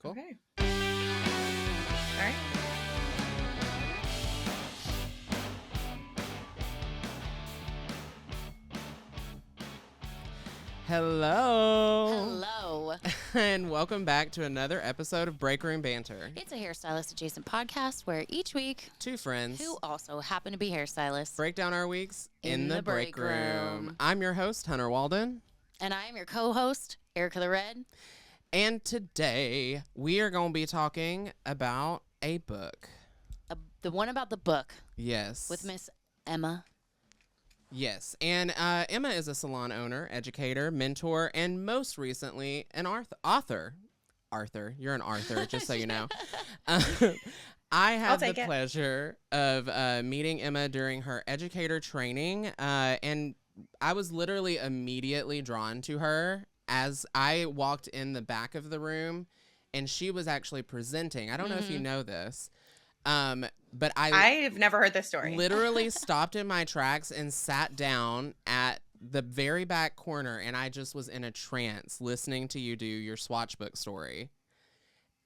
Cool. Okay. All right. Hello. Hello. And welcome back to another episode of Break Room Banter. It's a hairstylist adjacent podcast where each week Two friends who also happen to be hairstylists break down our weeks in the break room. I'm your host, Hunter Walden. And I am your co-host, Ericka the Red. And today we are going to be talking about a book. The one about the book Yes. with Miss Emma. Yes. And Emma is a salon owner, educator, mentor, and most recently an author. Arthur, you're an Arthur, just so you know. I had the pleasure of meeting Emma during her educator training, and I was literally immediately drawn to her as I walked in the back of the room, and she was actually presenting. I don't know if you know this. But I've never heard this story. Literally stopped in my tracks and sat down at the very back corner, and I just was in a trance listening to you do your swatch book story.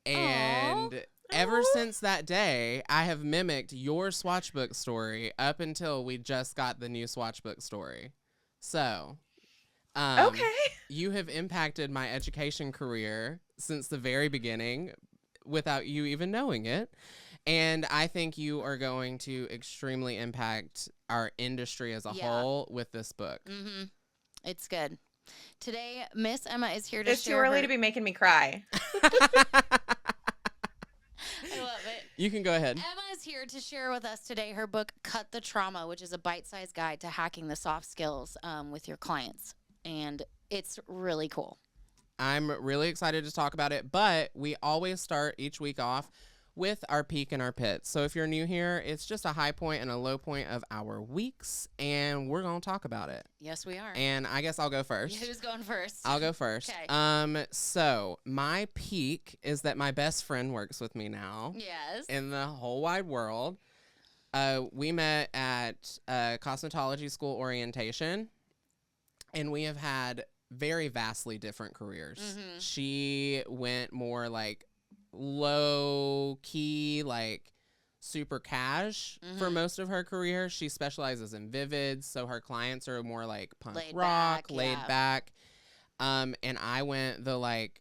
And ever since that day, I have mimicked your swatch book story up until we just got the new swatch book story. So, okay. You have impacted my education career since the very beginning without you even knowing it. And I think you are going to extremely impact our industry as a whole with this book. Mm-hmm. It's good. Today, Miss Emma is here to It's share too early to be making me cry. I love it. You can go ahead. Emma is here to share with us today her book, Cut the Trauma, which is a bite-sized guide to hacking the soft skills with your clients. And it's really cool. I'm really excited to talk about it, but we always start each week off with our peak and our pit. So if you're new here, it's just a high point and a low point of our weeks, and we're going to talk about it. Yes, we are. And I guess I'll go first. Who's going first? I'll go first. Okay. So my peak is that my best friend works with me now. Yes. In the whole wide world. We met at cosmetology school orientation, and we have had very vastly different careers. Mm-hmm. She went more like low key, like super cash for most of her career. She specializes in vivids, so her clients are more like punk rock, laid back. And I went the like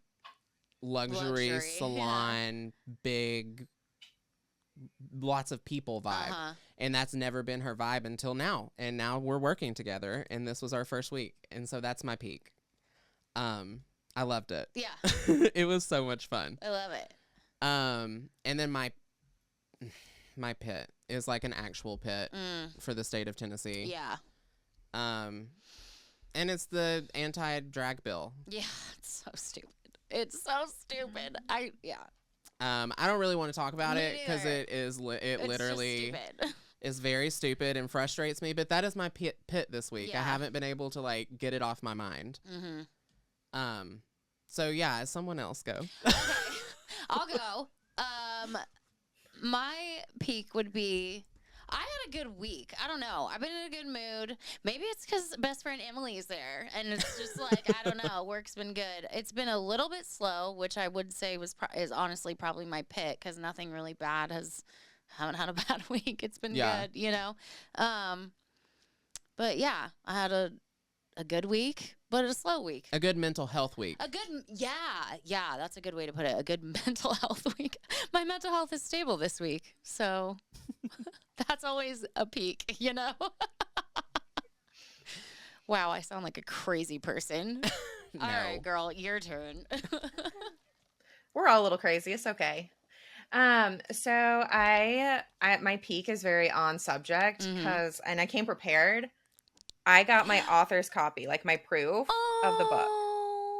luxury salon, big, lots of people vibe. And that's never been her vibe until now. And now we're working together, and this was our first week. And so that's my peak. I loved it. Yeah. It was so much fun. I love it. And then my pit is like an actual pit for the state of Tennessee. Yeah. And it's the anti-drag bill. Yeah, it's so stupid. It's so stupid. I don't really want to talk about Me it because neither. It's literally just stupid. is very stupid and frustrates me. But that is my pit this week. Yeah. I haven't been able to like get it off my mind. Mm-hmm. So yeah, someone else go. Okay. I'll go. My peak would be, I had a good week. I don't know. I've been in a good mood. Maybe it's because best friend Emily's there, and it's just like, I don't know. Work's been good. It's been a little bit slow, which I would say is honestly probably my pit because nothing really bad haven't had a bad week. It's been good, you know. But yeah, I had a good week, but a slow week. A good mental health week. Yeah, that's a good way to put it. A good mental health week. My mental health is stable this week, so that's always a peak, you know? Wow, I sound like a crazy person. No. All right, girl, your turn. We're all a little crazy. It's okay. So I my peak is very on subject because, and I came prepared. I got my author's copy, like my proof of the book.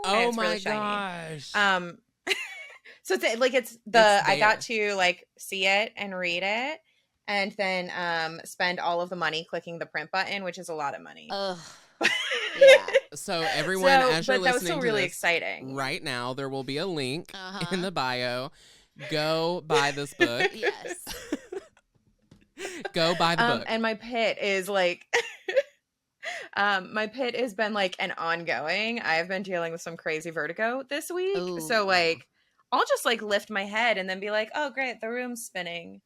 Oh my really gosh. So it's I got to like see it and read it and then spend all of the money clicking the print button, which is a lot of money. Ugh. Yeah. So everyone, as you're but that was listening still to really this exciting. right now, there will be a link in the bio. Go buy this book. Yes. Go buy the book. And my pit is like my pit has been like an ongoing. I've been dealing with some crazy vertigo this week. Ooh. So like I'll just like lift my head and then be like, oh great, the room's spinning.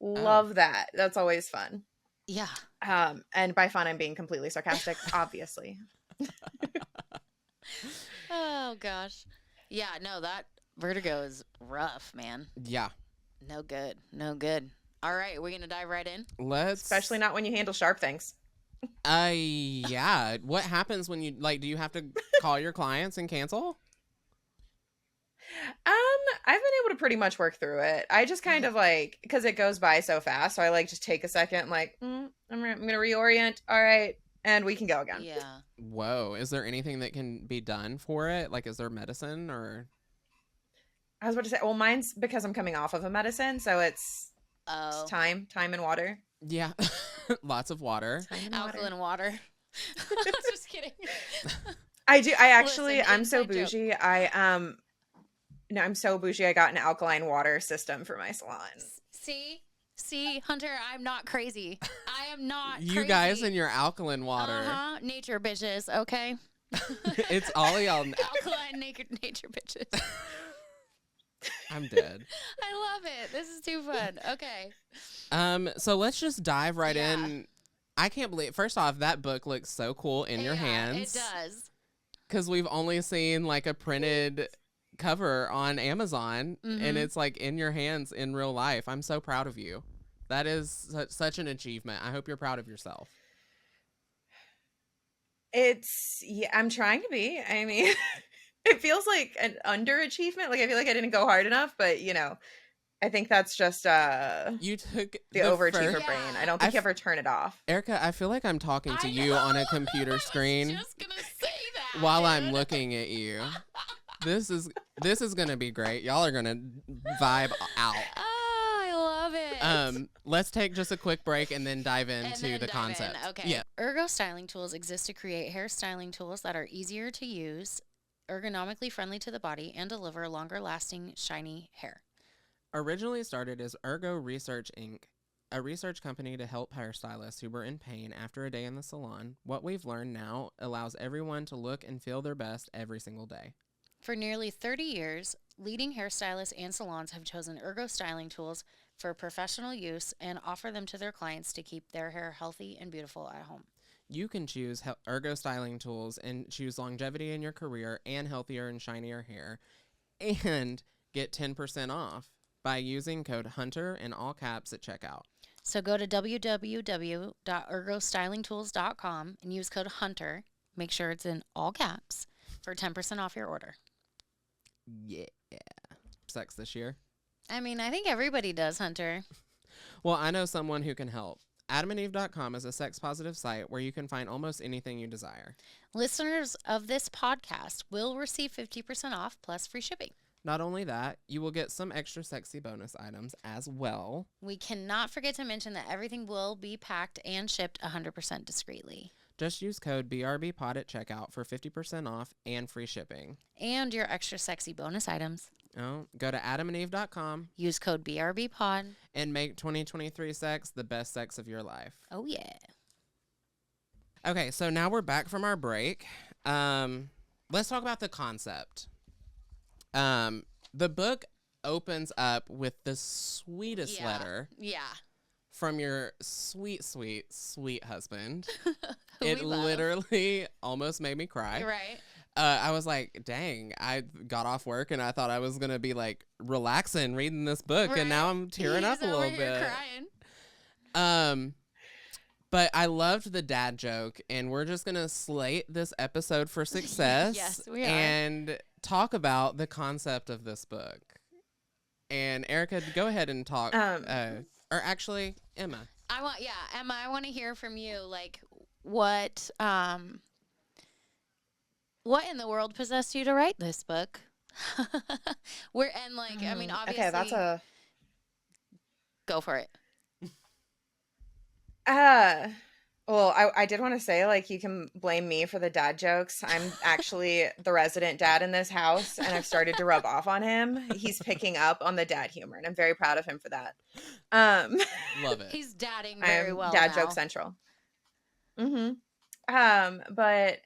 Oh. Love that. That's always fun. Yeah. And by fun I'm being completely sarcastic, obviously. Oh gosh. Yeah, no, that vertigo is rough, man. Yeah. No good. No good. All right, we're going to dive right in. Especially not when you handle sharp things. Yeah. What happens when you like? Do you have to call your clients and cancel? I've been able to pretty much work through it. I just kind of like, because it goes by so fast, so I like just take a second, like, I'm gonna reorient. All right, and we can go again. Yeah. Whoa. Is there anything that can be done for it? Like, is there medicine or? I was about to say, well, mine's because I'm coming off of a medicine, so it's time and water. Yeah. Lots of water. Alkaline water. Just kidding. I do. I actually, Listen, I'm so inside joke. bougie. I'm so bougie. I got an alkaline water system for my salon. See, Hunter, I'm not crazy. I am not You crazy. guys and your alkaline water. Nature bitches, okay? It's all y'all. Alkaline nature bitches. I'm dead. I love it. This is too fun. Okay. So let's just dive right in. I can't believe. First off, that book looks so cool in your hands. It does. Because we've only seen like a printed cover on Amazon, and it's like in your hands in real life. I'm so proud of you. That is such an achievement. I hope you're proud of yourself. I'm trying to be. I mean, it feels like an underachievement. Like I feel like I didn't go hard enough, but I think that's just you took the overachiever brain. I don't think you ever turn it off. Ericka, I feel like I'm talking to you on a computer screen. I was just gonna say that while I'm looking at you. This is gonna be great. Y'all are gonna vibe out. Oh, I love it. Let's take just a quick break and then dive into the concept. Okay. Yeah. Ergo styling tools exist to create hair styling tools that are easier to use, ergonomically friendly to the body, and deliver longer lasting, shiny hair. Originally started as Ergo Research Inc., a research company to help hairstylists who were in pain after a day in the salon. What we've learned now allows everyone to look and feel their best every single day. For nearly 30 years, leading hairstylists and salons have chosen Ergo styling tools for professional use and offer them to their clients to keep their hair healthy and beautiful at home. You can choose Ergo styling tools and choose longevity in your career and healthier and shinier hair, and get 10% off by using code HUNTER in all caps at checkout. So go to www.ergostylingtools.com and use code HUNTER. Make sure it's in all caps for 10% off your order. Yeah. Sex this year? I mean, I think everybody does, Hunter. Well, I know someone who can help. AdamandEve.com is a sex-positive site where you can find almost anything you desire. Listeners of this podcast will receive 50% off plus free shipping. Not only that, you will get some extra sexy bonus items as well. We cannot forget to mention that everything will be packed and shipped 100% discreetly. Just use code BRBPOD at checkout for 50% off and free shipping. And your extra sexy bonus items. Oh, go to AdamandEve.com. Use code BRBPOD. And make 2023 sex the best sex of your life. Oh, yeah. Okay, so now we're back from our break. Let's talk about the concept. The book opens up with the sweetest letter. Yeah. From your sweet, sweet, sweet husband. It literally almost made me cry. Right. I was like, dang, I got off work and I thought I was going to be like relaxing reading this book. Right. And now I'm tearing up a little bit. Crying. But I loved the dad joke, and we're just going to slate this episode for success. Yes, we are. And talk about the concept of this book. And Ericka, go ahead and talk. Or actually, Emma. Emma, I want to hear from you. Like, what in the world possessed you to write this book? I mean, obviously. Okay, that's a. Go for it. Well, I did want to say, like, you can blame me for the dad jokes. I'm actually the resident dad in this house, and I've started to rub off on him. He's picking up on the dad humor, and I'm very proud of him for that. Love it. He's dadding very well Dad now. joke central. But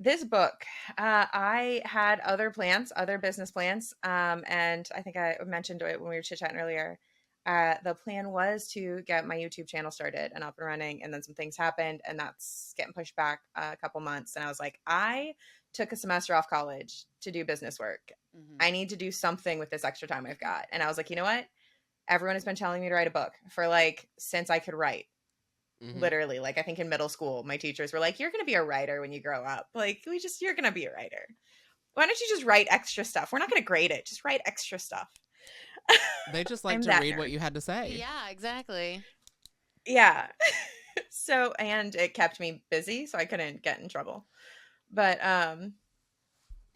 this book, I had other plans, other business plans, and I think I mentioned it when we were chit-chatting earlier. The plan was to get my YouTube channel started and up and running, and then some things happened, and that's getting pushed back a couple months. And I was like, I took a semester off college to do business work. I need to do something with this extra time I've got. And I was like, you know what? Everyone has been telling me to write a book for like since I could write. Literally, like I think in middle school, my teachers were like, "You're going to be a writer when you grow up. Like, you're going to be a writer. Why don't you just write extra stuff? We're not going to grade it. Just write extra stuff." They just like I'm to that read nerd. what you had to say. Yeah, exactly. Yeah. So, and it kept me busy, so I couldn't get in trouble. But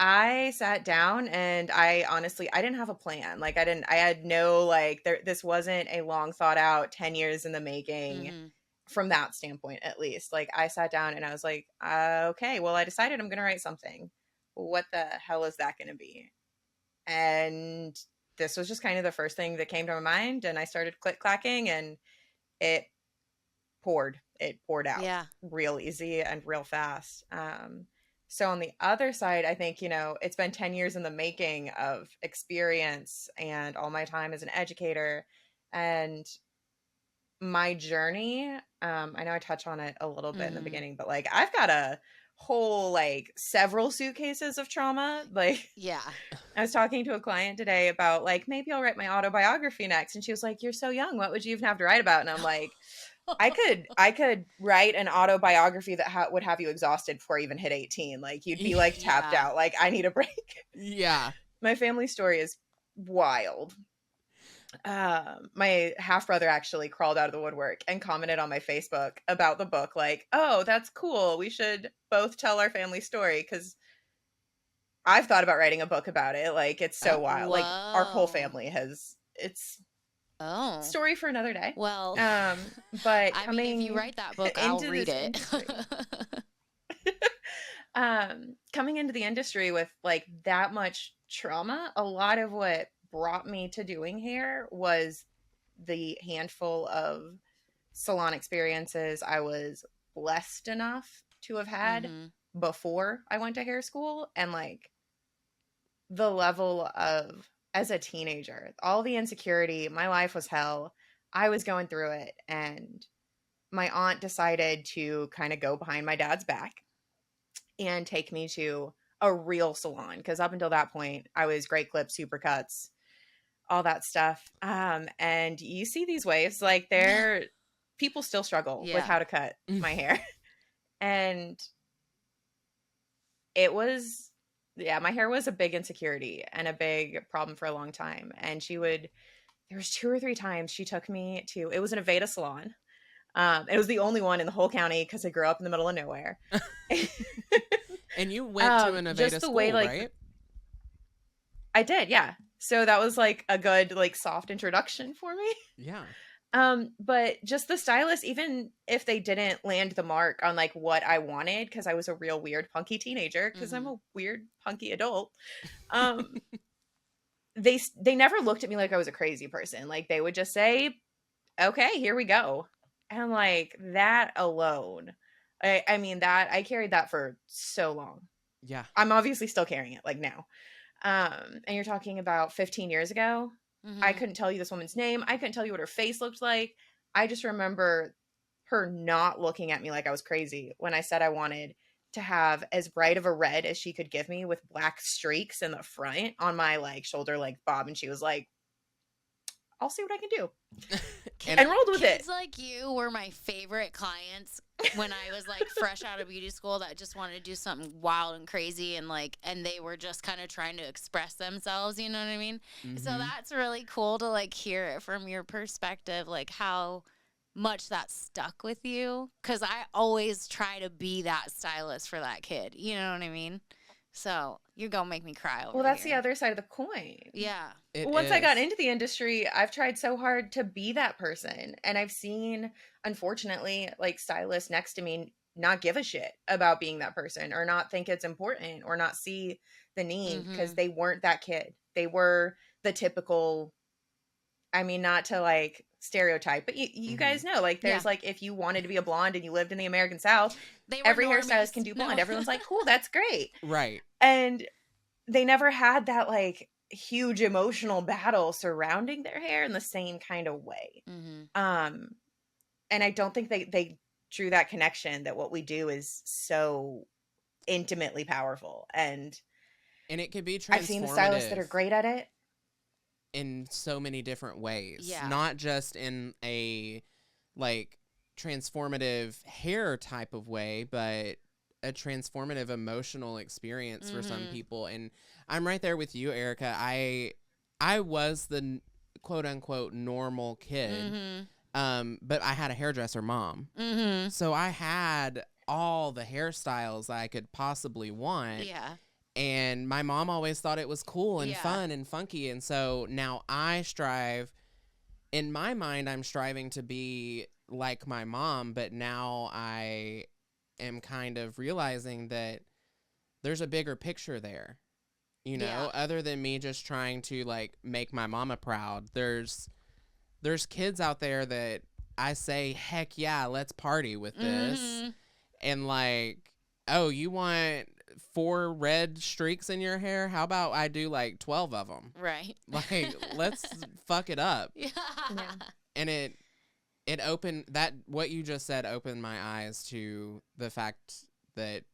I sat down and I honestly, I didn't have a plan. Like I had no like this wasn't a long thought out 10 years in the making. From that standpoint, at least. Like I sat down and I was like, okay, well, I decided I'm going to write something. What the hell is that going to be? And this was just kind of the first thing that came to my mind. And I started click clacking and it poured out real easy and real fast. So on the other side, I think, it's been 10 years in the making of experience and all my time as an educator and my journey. I know I touched on it a little bit in the beginning, but like I've got a whole like several suitcases of trauma. Like I was talking to a client today about like maybe I'll write my autobiography next, and she was like, "You're so young. What would you even have to write about?" And I'm like, I could write an autobiography that would have you exhausted before you even hit 18. Like you'd be like tapped out. Like I need a break. Yeah. My family story is wild. My half brother actually crawled out of the woodwork and commented on my Facebook about the book, like, "Oh, that's cool. We should both tell our family story," because I've thought about writing a book about it. Like, it's so wild. Like, our whole family has. It's story for another day. Well, but I mean, if you write that book, I'll read it. Coming into the industry with like that much trauma, a lot of what brought me to doing hair was the handful of salon experiences I was blessed enough to have had before I went to hair school, and like the level of as a teenager, all the insecurity, my life was hell. I was going through it, and my aunt decided to kind of go behind my dad's back and take me to a real salon, because up until that point I was great clips, supercuts, all that stuff. And you see these waves, like people still struggle with how to cut my hair. And it was, my hair was a big insecurity and a big problem for a long time. And there was 2 or 3 times she took me to, it was an Aveda salon. It was the only one in the whole county because I grew up in the middle of nowhere. And you went to an Aveda school, right? I did, yeah. So that was like a good like soft introduction for me. Yeah. But just the stylist, even if they didn't land the mark on like what I wanted, because I was a real weird punky teenager, because I'm a weird punky adult. They never looked at me like I was a crazy person. Like they would just say, "Okay, here we go." And like that alone, I mean that I carried that for so long. Yeah. I'm obviously still carrying it like now. And you're talking about 15 years ago. I couldn't tell you this woman's name. I couldn't tell you what her face looked like. I just remember her not looking at me like I was crazy when I said I wanted to have as bright of a red as she could give me with black streaks in the front on my like shoulder length bob. And she was like, "I'll see what I can do." And rolled with it. Kids like you were my favorite clients when I was like fresh out of beauty school that just wanted to do something wild and crazy, and they were just kind of trying to express themselves, you know what I mean? So that's really cool to like hear it from your perspective, like how much that stuck with you, because I always try to be that stylist for that kid, you know what I mean? So you're gonna make me cry over Well, that's here. the other side of the coin. Yeah. Once I got into the industry, I've tried so hard to be that person. And I've seen, unfortunately, like stylists next to me not give a shit about being that person, or not think it's important, or not see the need, because they weren't that kid. They were the typical I mean, not to like stereotype, but you guys know, like, there's Yeah. like, if you wanted to be a blonde and you lived in the American South, They were every normies. hairstylist can do blonde. No. Everyone's like, cool, that's great. Right. And they never had that like huge emotional battle surrounding their hair in the same kind of way. Mhm. And I don't think they drew that connection that what we do is so intimately powerful. And it could be transformative. I've seen the stylists that are great at it in so many different ways. Yeah. Not just in a like transformative hair type of way, but a transformative emotional experience for some people. And I'm right there with you, Ericka. I was the quote unquote normal kid. But I had a hairdresser mom. So I had all the hairstyles I could possibly want. Yeah. And my mom always thought it was cool and fun and funky. And so now I strive, in my mind, I'm striving to be like my mom. But now I am kind of realizing that there's a bigger picture there, you know, other than me just trying to like make my mama proud. There's kids out there that I say, heck yeah, let's party with this. And like, oh, you want 4 red streaks in your hair? How about I do like 12 of them? Right. Like, let's fuck it up. Yeah. And it opened that, what you just said opened my eyes to the fact that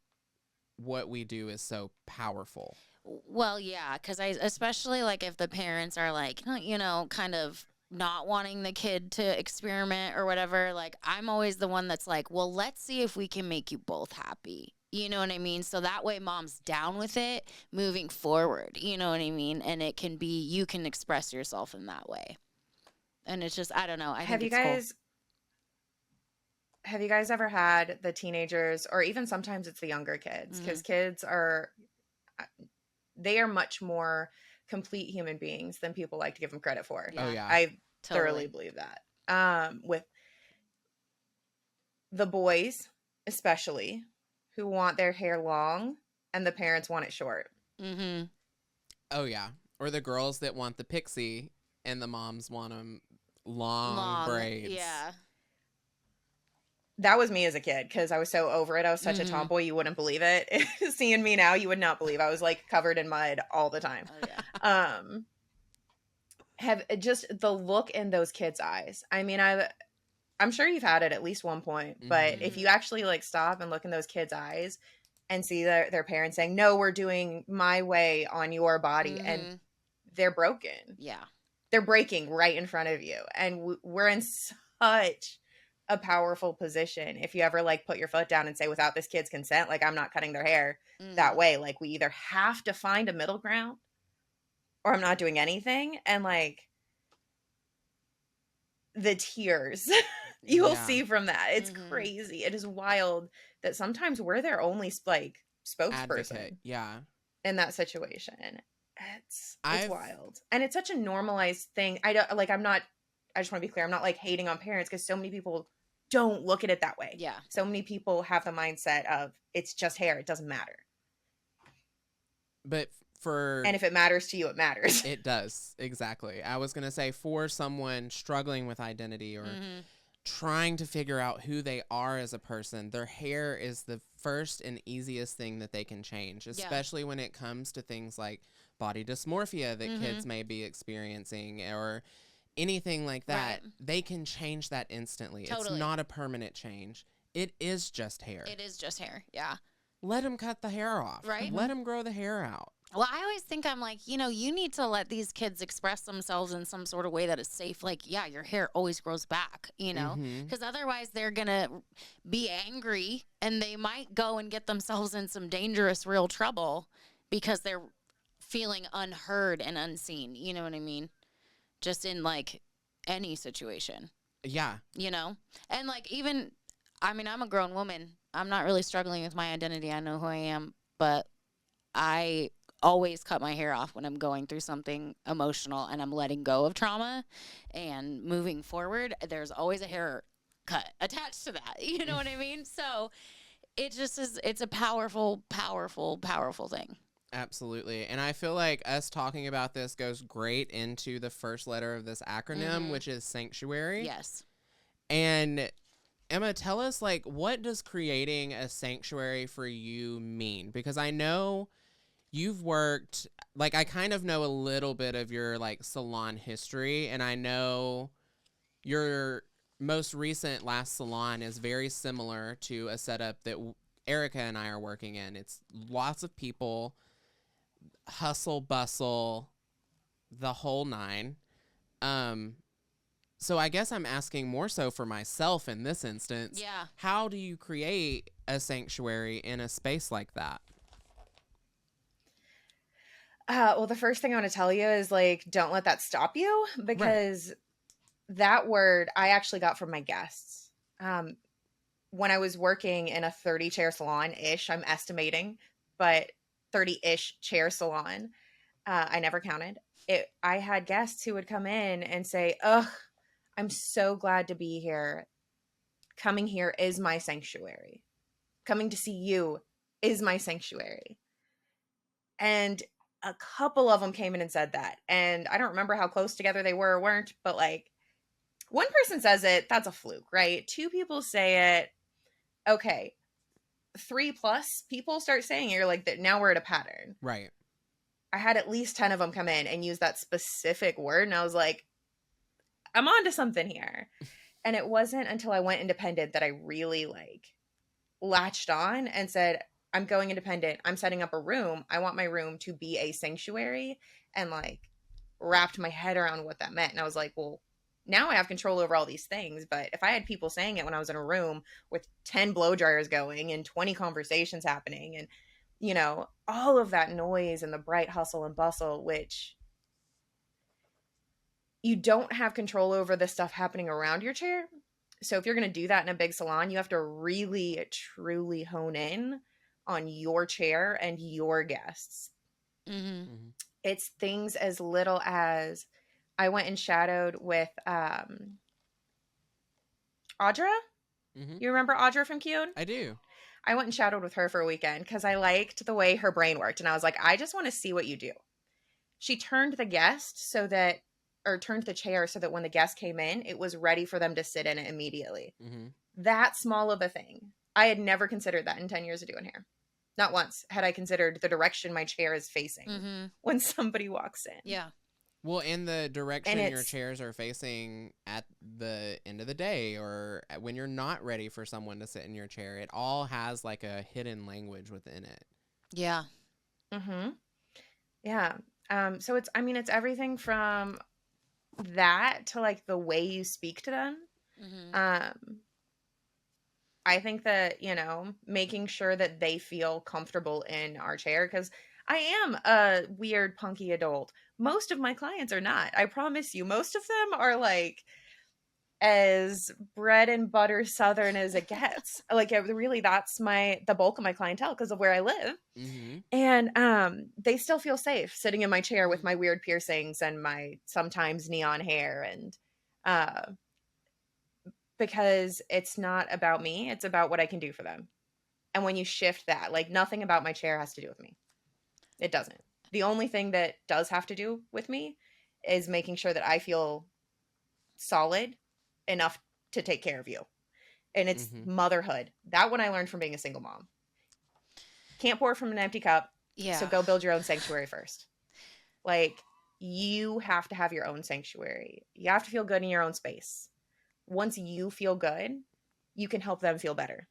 what we do is so powerful. Well, yeah, because especially like if the parents are like, you know, kind of not wanting the kid to experiment or whatever, like I'm always the one that's like, well, let's see if we can make you both happy. You know what I mean? So that way mom's down with it moving forward. You know what I mean? And it can be, you can express yourself in that way. And it's just, I don't know. I think it's cool. Have you guys ever had the teenagers, or even sometimes it's the younger kids, because kids are, they are much more complete human beings than people like to give them credit for. Yeah. Oh yeah. I thoroughly believe that. With the boys, especially, who want their hair long and the parents want it short. Oh yeah. Or the girls that want the pixie and the moms want them long braids. Yeah. That was me as a kid, because I was so over it. I was such a tomboy, you wouldn't believe it. Seeing me now, you would not believe. I was like covered in mud all the time. Oh yeah. Have just the look in those kids' eyes. I mean, I'm sure you've had it at least one point, but if you actually like stop and look in those kids' eyes and see their parents saying, "No, we're doing my way on your body," and they're broken. Yeah. They're breaking right in front of you, and we're in such a powerful position. If you ever like put your foot down and say, without this kid's consent, like I'm not cutting their hair that way. Like we either have to find a middle ground or I'm not doing anything. And like the tears you will see from that. It's crazy. It is wild that sometimes we're their only like spokesperson. Advocate. Yeah. In that situation. It's wild. And it's such a normalized thing. I just want to be clear. I'm not like hating on parents, because so many people don't look at it that way. Yeah. So many people have the mindset of it's just hair. It doesn't matter. But and if it matters to you, it matters. It does. Exactly. I was going to say, for someone struggling with identity or trying to figure out who they are as a person, their hair is the first and easiest thing that they can change, especially when it comes to things like body dysmorphia that kids may be experiencing or anything like that. Right. They can change that instantly. Totally. It's not a permanent change. It is just hair. It is just hair. Yeah. Let them cut the hair off. Right. Let them grow the hair out. Well, I always think, I'm like, you know, you need to let these kids express themselves in some sort of way that is safe. Like, yeah, your hair always grows back, you know, because otherwise they're going to be angry and they might go and get themselves in some dangerous, real trouble because they're feeling unheard and unseen. You know what I mean? Just in like any situation. Yeah. You know? And like, even, I mean, I'm a grown woman. I'm not really struggling with my identity. I know who I am, but I always cut my hair off when I'm going through something emotional and I'm letting go of trauma and moving forward. There's always a haircut attached to that. You know what I mean? So it just is, it's a powerful, powerful, powerful thing. Absolutely. And I feel like us talking about this goes great into the first letter of this acronym, which is sanctuary. Yes. And Emma, tell us, like, what does creating a sanctuary for you mean? Because I know you've worked, like, I kind of know a little bit of your, like, salon history, and I know your most recent last salon is very similar to a setup that Ericka and I are working in. It's lots of people, hustle, bustle, the whole nine. So I guess I'm asking more so for myself in this instance. Yeah. How do you create a sanctuary in a space like that? Well, the first thing I want to tell you is like, don't let that stop you, because that word I actually got from my guests. When I was working in a 30 chair salon ish, I'm estimating, but 30 ish chair salon, I never counted it. I had guests who would come in and say, "Ugh, I'm so glad to be here. Coming here is my sanctuary. Coming to see you is my sanctuary." And a couple of them came in and said that. And I don't remember how close together they were or weren't, but like, one person says it, that's a fluke, right? Two people say it, okay. 3+ people start saying it, you're like, now we're at a pattern. Right. I had at least 10 of them come in and use that specific word, and I was like, I'm on to something here. And it wasn't until I went independent that I really like latched on and said, I'm going independent. I'm setting up a room. I want my room to be a sanctuary, and like wrapped my head around what that meant. And I was like, well, now I have control over all these things. But if I had people saying it when I was in a room with 10 blow dryers going and 20 conversations happening and, you know, all of that noise and the bright hustle and bustle, which you don't have control over the stuff happening around your chair. So if you're going to do that in a big salon, you have to really, truly hone in on your chair and your guests. It's things as little as I went and shadowed with Audra. You remember Audra from Cune? I do. I went and shadowed with her for a weekend because I liked the way her brain worked. And I was like, I just want to see what you do. She turned the turned the chair so that when the guest came in, it was ready for them to sit in it immediately. That small of a thing. I had never considered that in 10 years of doing hair. Not once had I considered the direction my chair is facing when somebody walks in. Yeah. Well, in the direction your chairs are facing at the end of the day, or when you're not ready for someone to sit in your chair, it all has like a hidden language within it. Yeah. Yeah. So it's everything from that to like the way you speak to them. I think that, you know, making sure that they feel comfortable in our chair, because I am a weird, punky adult. Most of my clients are not. I promise you, most of them are like as bread and butter Southern as it gets. Like, really, that's the bulk of my clientele because of where I live. And they still feel safe sitting in my chair with my weird piercings and my sometimes neon hair, and because it's not about me, it's about what I can do for them. And when you shift that, like, nothing about my chair has to do with me. It doesn't. The only thing that does have to do with me is making sure that I feel solid enough to take care of you. And it's motherhood. That one I learned from being a single mom. Can't pour from an empty cup. Yeah. So go build your own sanctuary first. Like, you have to have your own sanctuary. You have to feel good in your own space. Once you feel good, you can help them feel better.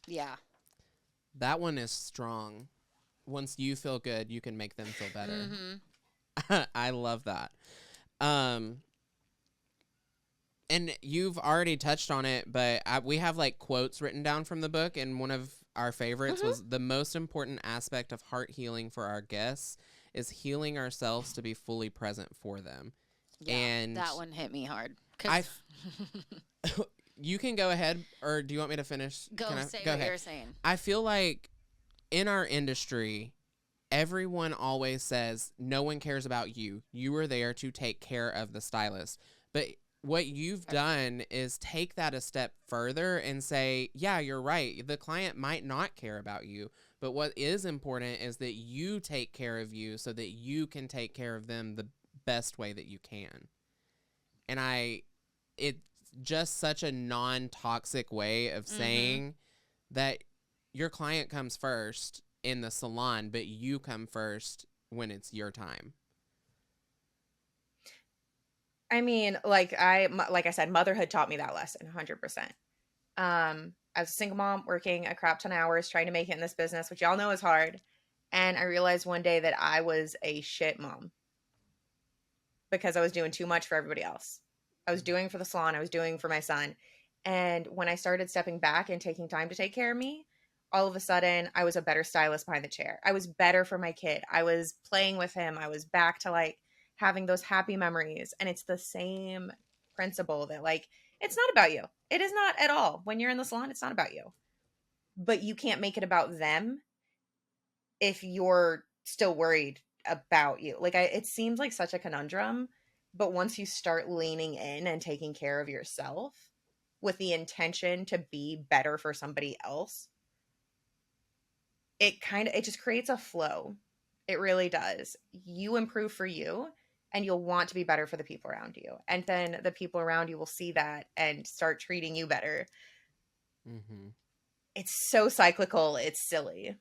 Yeah. That one is strong. Once you feel good, you can make them feel better. I love that. And you've already touched on it, but we have like quotes written down from the book, and one of our favorites was, the most important aspect of heart healing for our guests is healing ourselves to be fully present for them. Yeah, and that one hit me hard. You can go ahead, or do you want me to finish? Go say what you're saying. I feel like in our industry, everyone always says no one cares about you. You are there to take care of the stylist. But what you've done is take that a step further and say, yeah, you're right. The client might not care about you, but what is important is that you take care of you so that you can take care of them the best way that you can. And it's just such a non-toxic way of saying that your client comes first in the salon, but you come first when it's your time. I mean, like I said, motherhood taught me that lesson 100%. I was a single mom working a crap ton of hours trying to make it in this business, which y'all know is hard. And I realized one day that I was a shit mom because I was doing too much for everybody else. I was doing for the salon. I was doing for my son. And when I started stepping back and taking time to take care of me, all of a sudden I was a better stylist behind the chair. I was better for my kid. I was playing with him. I was back to like having those happy memories. And it's the same principle that like, it's not about you. It is not at all. When you're in the salon, it's not about you. But you can't make it about them if you're still worried about you. Like it seems like such a conundrum, but once you start leaning in and taking care of yourself with the intention to be better for somebody else, it just creates a flow. It really does. You improve for you and you'll want to be better for the people around you. And then the people around you will see that and start treating you better. Mm-hmm. It's so cyclical. It's silly.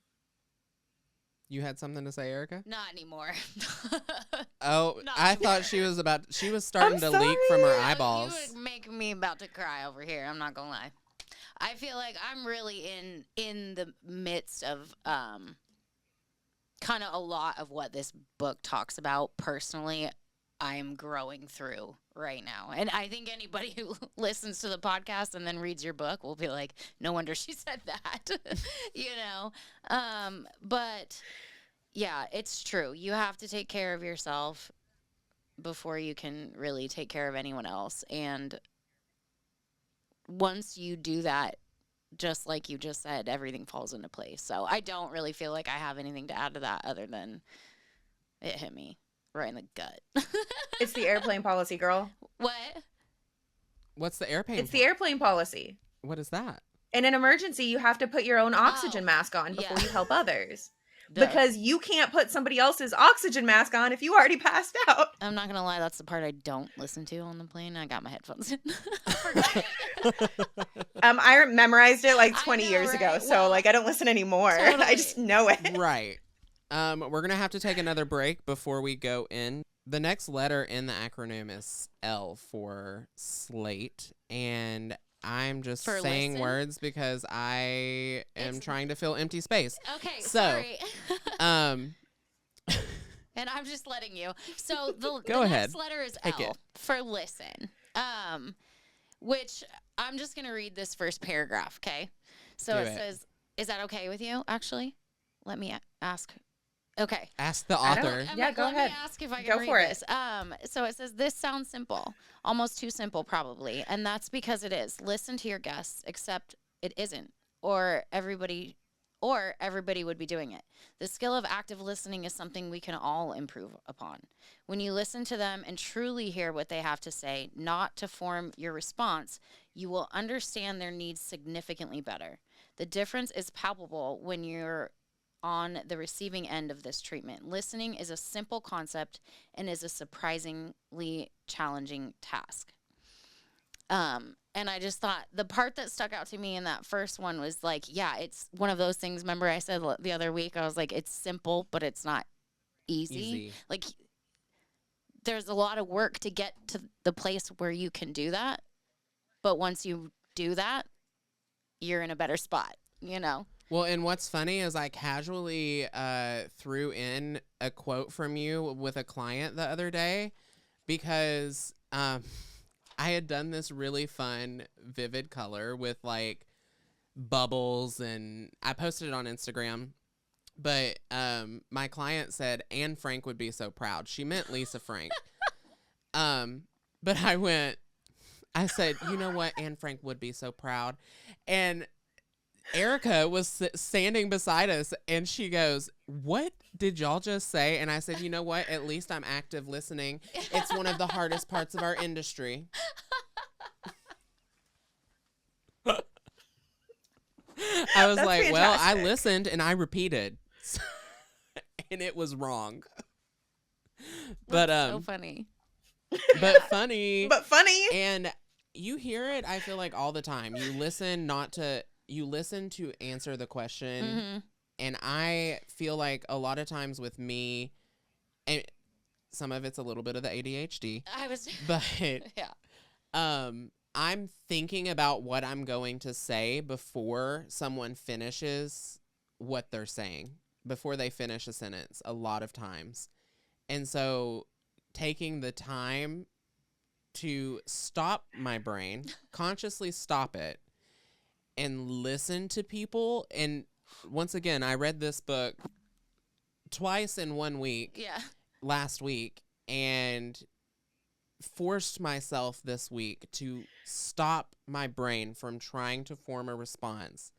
You had something to say, Ericka? Not anymore. Oh, Not I anymore. thought she was starting to leak from her eyeballs. You would make me about to cry over here. I'm not gonna lie. I feel like I'm really in the midst of kind of a lot of what this book talks about personally. I'm growing through right now. And I think anybody who listens to the podcast and then reads your book will be like, no wonder she said that, you know? But yeah, it's true. You have to take care of yourself before you can really take care of anyone else. And once you do that, just like you just said, everything falls into place. So I don't really feel like I have anything to add to that other than it hit me right in the gut. It's the airplane policy, girl. What? What's the airplane? It's the airplane policy. What is that? In an emergency, you have to put your own oxygen mask on before you help others. Duh. Because you can't put somebody else's oxygen mask on if you already passed out. I'm not gonna lie, that's the part I don't listen to on the plane. I got my headphones in. I forgot it. I memorized it like I 20 know, years ago, right? so Well, like I don't listen anymore. totally. I just know it. Right. We're gonna have to take another break before we go in. The next letter in the acronym is L for SLATE, and I'm just For saying listen? words because I am trying to fill empty space. Okay, So, sorry. Um, And I'm just letting you. So the Go ahead. next letter is Take L it. for listen. Which I'm just gonna read this first paragraph, okay? So Do it it. says, is that okay with you, actually? Let me ask. Okay. ask the I don't- author. Yeah, go ahead. Let me ask if I Go can read for it. this. So it says, this sounds simple, almost too simple probably, and that's because it is. Listen to your guests, except it isn't, or everybody would be doing it. The skill of active listening is something we can all improve upon. When you listen to them and truly hear what they have to say, not to form your response, you will understand their needs significantly better. The difference is palpable when you're on the receiving end of this treatment. Listening is a simple concept and is a surprisingly challenging task. And I just thought the part that stuck out to me in that first one was like, yeah, it's one of those things. Remember I said the other week, I was like, it's simple, but it's not easy. Like there's a lot of work to get to the place where you can do that. But once you do that, you're in a better spot, you know? Well, and what's funny is I casually threw in a quote from you with a client the other day because I had done this really fun, vivid color with like bubbles, and I posted it on Instagram. But my client said Anne Frank would be so proud. She meant Lisa Frank. But I said, you know what? Anne Frank would be so proud. And Ericka was standing beside us, and she goes, what did y'all just say? And I said, you know what? At least I'm active listening. It's one of the hardest parts of our industry. I was That's like, well, I fantastic. listened and I repeated. And it was wrong. But That's so funny. but funny. But funny. And you hear it, I feel like, all the time. You listen to answer the question. Mm-hmm. And I feel like a lot of times with me, and some of it's a little bit of the ADHD, but yeah. I'm thinking about what I'm going to say before someone finishes what they're saying, before they finish a sentence a lot of times. And so taking the time to stop my brain, consciously stop it, and listen to people. And once again, I read this book twice in 1 week. Yeah. Last week, and forced myself this week to stop my brain from trying to form a response.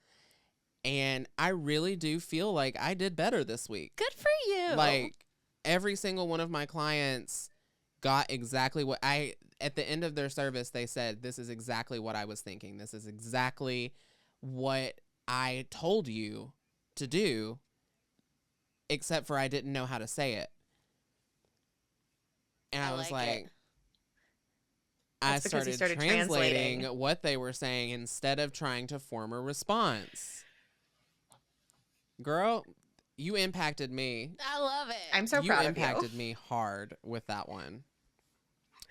And I really do feel like I did better this week. Good for you. Like, every single one of my clients got exactly what at the end of their service, they said, this is exactly what I was thinking. This is exactly what I told you to do, except for I didn't know how to say it. And I was like, I started translating what they were saying instead of trying to form a response. Girl, you impacted me. I love it. I'm so proud of you. You impacted me hard with that one.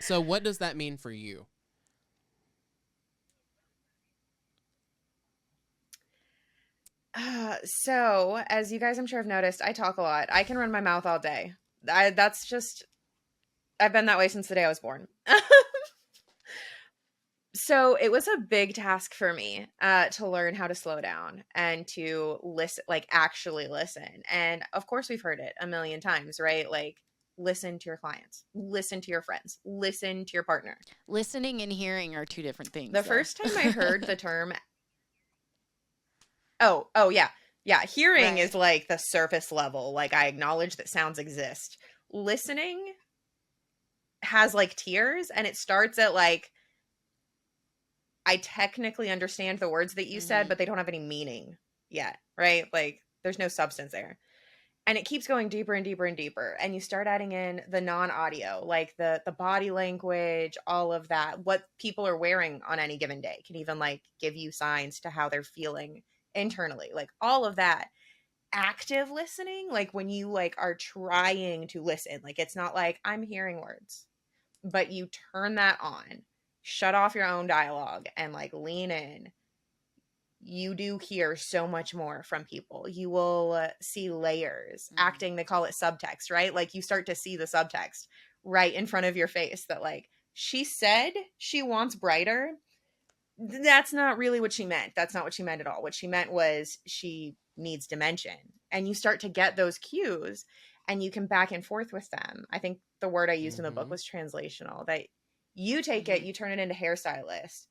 So what does that mean for you? So, as you guys I'm sure have noticed, I talk a lot. I can run my mouth all day. I've been that way since the day I was born. So it was a big task for me to learn how to slow down and to listen, like actually listen. And of course, we've heard it a million times, right? Like, listen to your clients, listen to your friends, listen to your partner. Listening and hearing are two different things. The first time I heard the term, oh yeah. Yeah, hearing Right. is like the surface level. Like, I acknowledge that sounds exist. Listening has like tiers, and it starts at like, I technically understand the words that you said, but they don't have any meaning yet, right? Like, there's no substance there. And it keeps going deeper and deeper and deeper. And you start adding in the non-audio, like the body language, all of that. What people are wearing on any given day can even like give you signs to how they're feeling internally. Like, all of that. Active listening, like when you like are trying to listen, like it's not like I'm hearing words, but you turn that on, shut off your own dialogue and like lean in. You do hear so much more from people. You will see layers. Acting, they call it subtext, right? Like, you start to see the subtext right in front of your face that like, she said she wants brighter. That's not really what she meant. That's not what she meant at all. What she meant was she needs dimension. And you start to get those cues and you can back and forth with them. I think the word I used in the book was translational, that you take it, you turn it into hairstylist,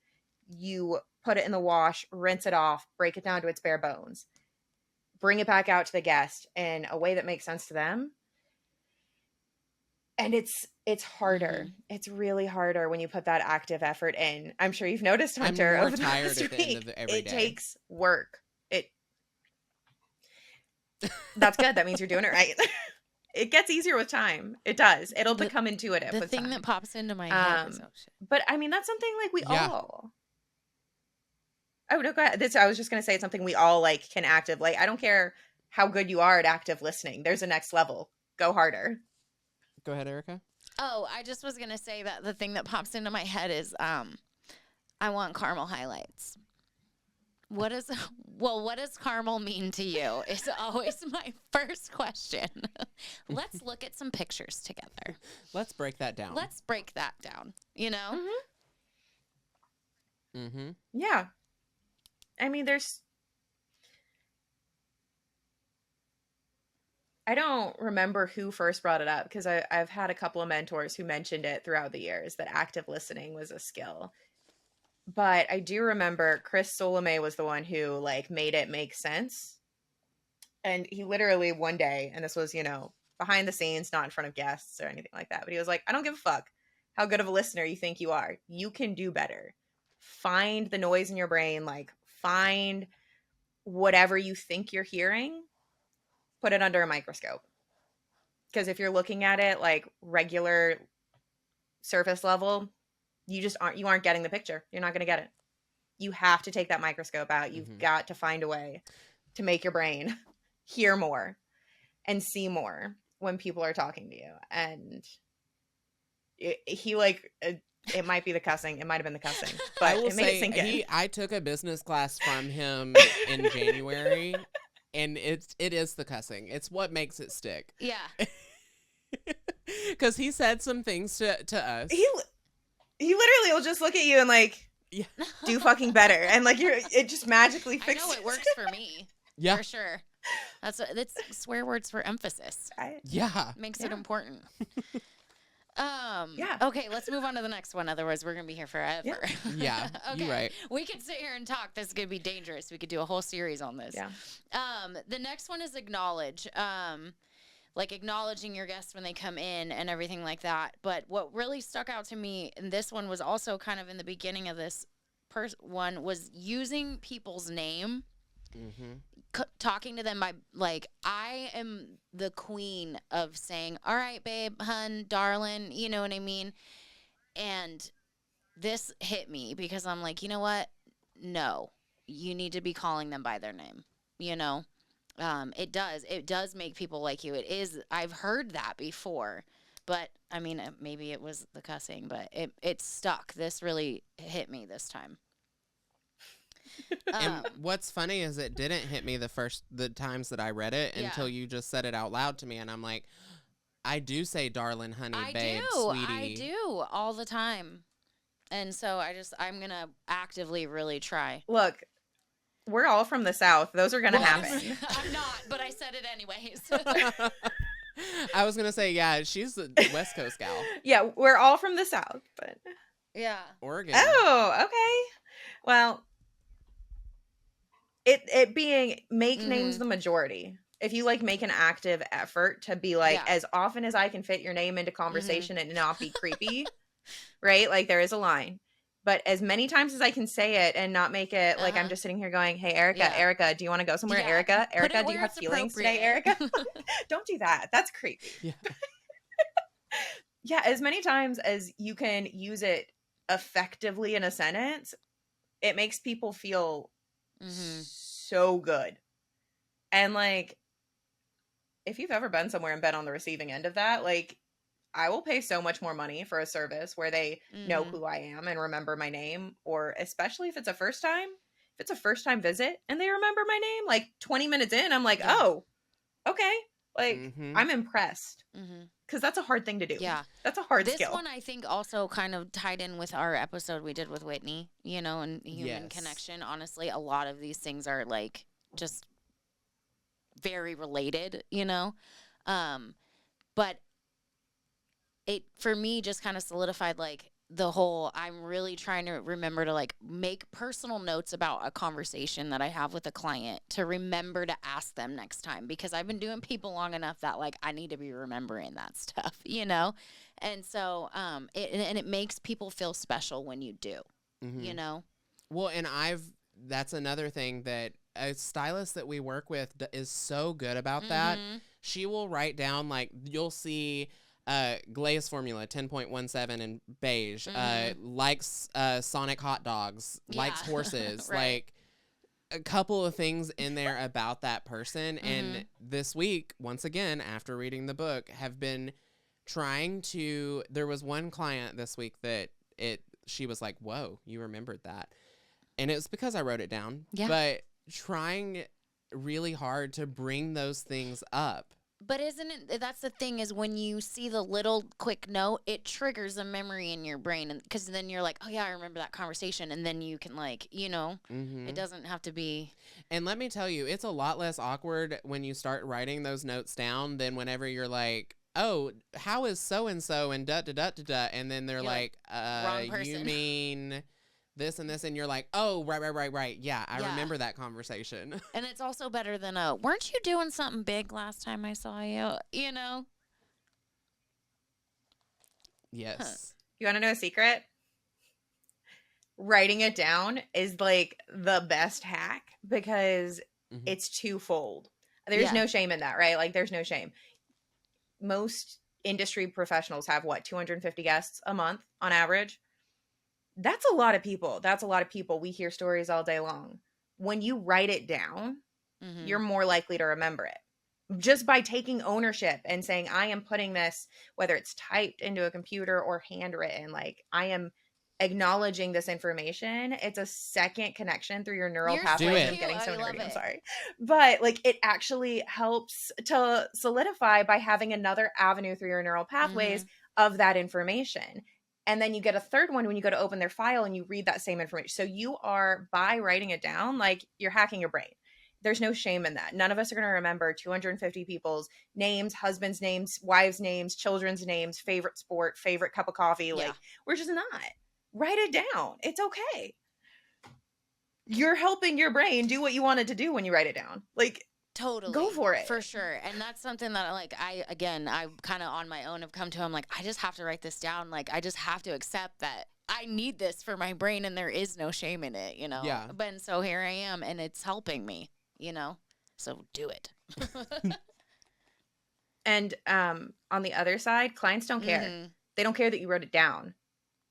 you put it in the wash, rinse it off, break it down to its bare bones, bring it back out to the guest in a way that makes sense to them. And it's harder. It's really harder when you put that active effort in. I'm sure you've noticed, Hunter, I'm more over the tired last at the week. end of every day. It takes work. That's good. That means you're doing it right. It gets easier with time. It does. It'll become intuitive. The with thing time. that pops into my head is, oh shit. But I mean, that's something like we all. Oh no, go ahead. I was just gonna say, it's something we all like can active. Like, I don't care how good you are at active listening. There's a next level. Go harder. Go ahead, Ericka. Oh, I just was gonna say that the thing that pops into my head is, I want caramel highlights. What does caramel mean to you? Is always my first question. Let's look at some pictures together. Let's break that down. You know? Yeah. I mean, I don't remember who first brought it up, because I've had a couple of mentors who mentioned it throughout the years, that active listening was a skill. But I do remember Chris Solomay was the one who like made it make sense. And he literally one day, and this was, behind the scenes, not in front of guests or anything like that, but he was like, I don't give a fuck how good of a listener you think you are. You can do better. Find the noise in your brain, like find whatever you think you're hearing, put it under a microscope. Because if you're looking at it like regular surface level, you aren't getting the picture. You're not going to get it. You have to take that microscope out. You've got to find a way to make your brain hear more and see more when people are talking to you. And it might be the cussing. It might have been the cussing, but I will it made it sink in. I took a business class from him in January, and it is the cussing. It's what makes it stick. Yeah. Because he said some things to us. He literally will just look at you and like, do fucking better, and like it just magically fixes. I know it works for me. Yeah, for sure. That's swear words for emphasis. Makes it important. Okay, let's move on to the next one. Otherwise, we're gonna be here forever. Yeah, okay. You're right. We could sit here and talk. This is gonna be dangerous. We could do a whole series on this. Yeah. The next one is acknowledge. Like acknowledging your guests when they come in and everything like that. But what really stuck out to me, and this one was also kind of in the beginning of this one, was using people's name. Talking to them by, like, I am the queen of saying, all right, babe, hun, darling, you know what I mean? And this hit me because I'm like, you know what? No, you need to be calling them by their name, you know? It does make people like you. I've heard that before, but I mean, maybe it was the cussing, but it stuck. This really hit me this time. And what's funny is it didn't hit me the times that I read it until you just said it out loud to me, and I'm like, I do say darling, honey, babe, sweetie. I do all the time. And so I'm going to actively really try. Look, we're all from the South. Those are going to happen. I'm not, but I said it anyways. I was going to say, yeah, she's the West Coast gal. Yeah, we're all from the South, but yeah. Oregon. Oh, okay. Well, it being make names the majority. If you like make an active effort to be like, as often as I can fit your name into conversation and not be creepy, right? Like there is a line. But as many times as I can say it and not make it like I'm just sitting here going, hey, Ericka, do you want to go somewhere? Ericka, do you have feelings today, Ericka? Don't do that. That's creepy. Yeah. Yeah, as many times as you can use it effectively in a sentence, it makes people feel so good. And like, if you've ever been somewhere and been on the receiving end of that, like, I will pay so much more money for a service where they know who I am and remember my name, or especially if it's a first time visit and they remember my name, like 20 minutes in, I'm like, oh, okay. Like, I'm impressed. Because that's a hard thing to do. Yeah. That's a hard skill. This one, I think, also kind of tied in with our episode we did with Whitney, you know, and human connection. Honestly, a lot of these things are, like, just very related, you know? But it, for me, just kind of solidified, like, the whole, I'm really trying to remember to, like, make personal notes about a conversation that I have with a client to remember to ask them next time, because I've been doing people long enough that, like, I need to be remembering that stuff, you know? And so, it makes people feel special when you do, you know? Well, and that's another thing that a stylist that we work with is so good about that. She will write down, like, you'll see glaze formula 10.17 in beige, likes Sonic hot dogs, likes horses, like a couple of things in there about that person. And this week, once again, after reading the book, have been trying to, there was one client this week that she was like, whoa, you remembered that. And it was because I wrote it down, but trying really hard to bring those things up. But isn't it, that's the thing, is when you see the little quick note, it triggers a memory in your brain, and because then you're like, oh yeah, I remember that conversation, and then you can, like, you know, it doesn't have to be. And let me tell you, it's a lot less awkward when you start writing those notes down than whenever you're like, oh, how is so-and-so and da-da-da-da-da, and then they're like, wrong person. You mean this and this, and you're like, oh, right. Yeah, I remember that conversation. And it's also better than weren't you doing something big last time I saw you? You know? Yes. You want to know a secret? Writing it down is like the best hack, because it's twofold. There's no shame in that, right? Like there's no shame. Most industry professionals have what, 250 guests a month on average. That's a lot of people. We hear stories all day long. When you write it down, you're more likely to remember it. Just by taking ownership and saying, I am putting this, whether it's typed into a computer or handwritten, like I am acknowledging this information. It's a second connection through your neural pathways. I'm getting so nerdy. I'm sorry. But like it actually helps to solidify by having another avenue through your neural pathways of that information. And then you get a third one when you go to open their file and you read that same information. So you are, by writing it down, like you're hacking your brain. There's no shame in that. None of us are going to remember 250 people's names, husbands' names, wives' names, children's names, favorite sport, favorite cup of coffee. Like we're just not. Write it down. It's okay. You're helping your brain do what you wanted to do when you write it down. Like, totally. Go for it. For sure. And that's something that I kind of on my own have come to. I'm like, I just have to write this down. Like, I just have to accept that I need this for my brain and there is no shame in it, you know? Yeah. But so here I am and it's helping me, you know? So do it. And on the other side, clients don't care. They don't care that you wrote it down.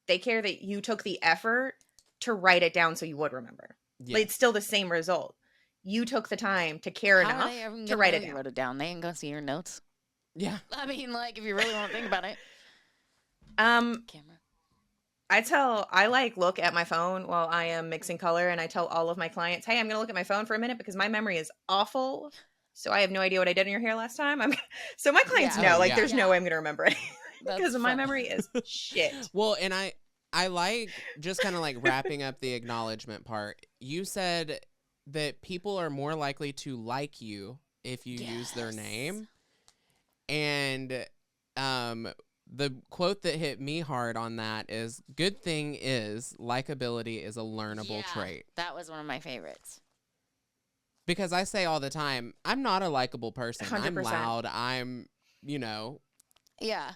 They care that you took the effort to write it down so you would remember. Yeah. It's still the same result. You took the time to care enough to write it down. Wrote it down. They ain't gonna see your notes. Yeah. I mean, like, if you really want to think about it. Camera. I look at my phone while I am mixing color, and I tell all of my clients, hey, I'm gonna look at my phone for a minute because my memory is awful. So I have no idea what I did in your hair last time. So my clients know, there's no way I'm gonna remember it. Because my memory is shit. Well, and I like just kind of like wrapping up the acknowledgement part. You said that people are more likely to like you if you use their name. And the quote that hit me hard on that is, good thing is likability is a learnable trait. That was one of my favorites. Because I say all the time, I'm not a likable person. 100%. I'm loud. I'm,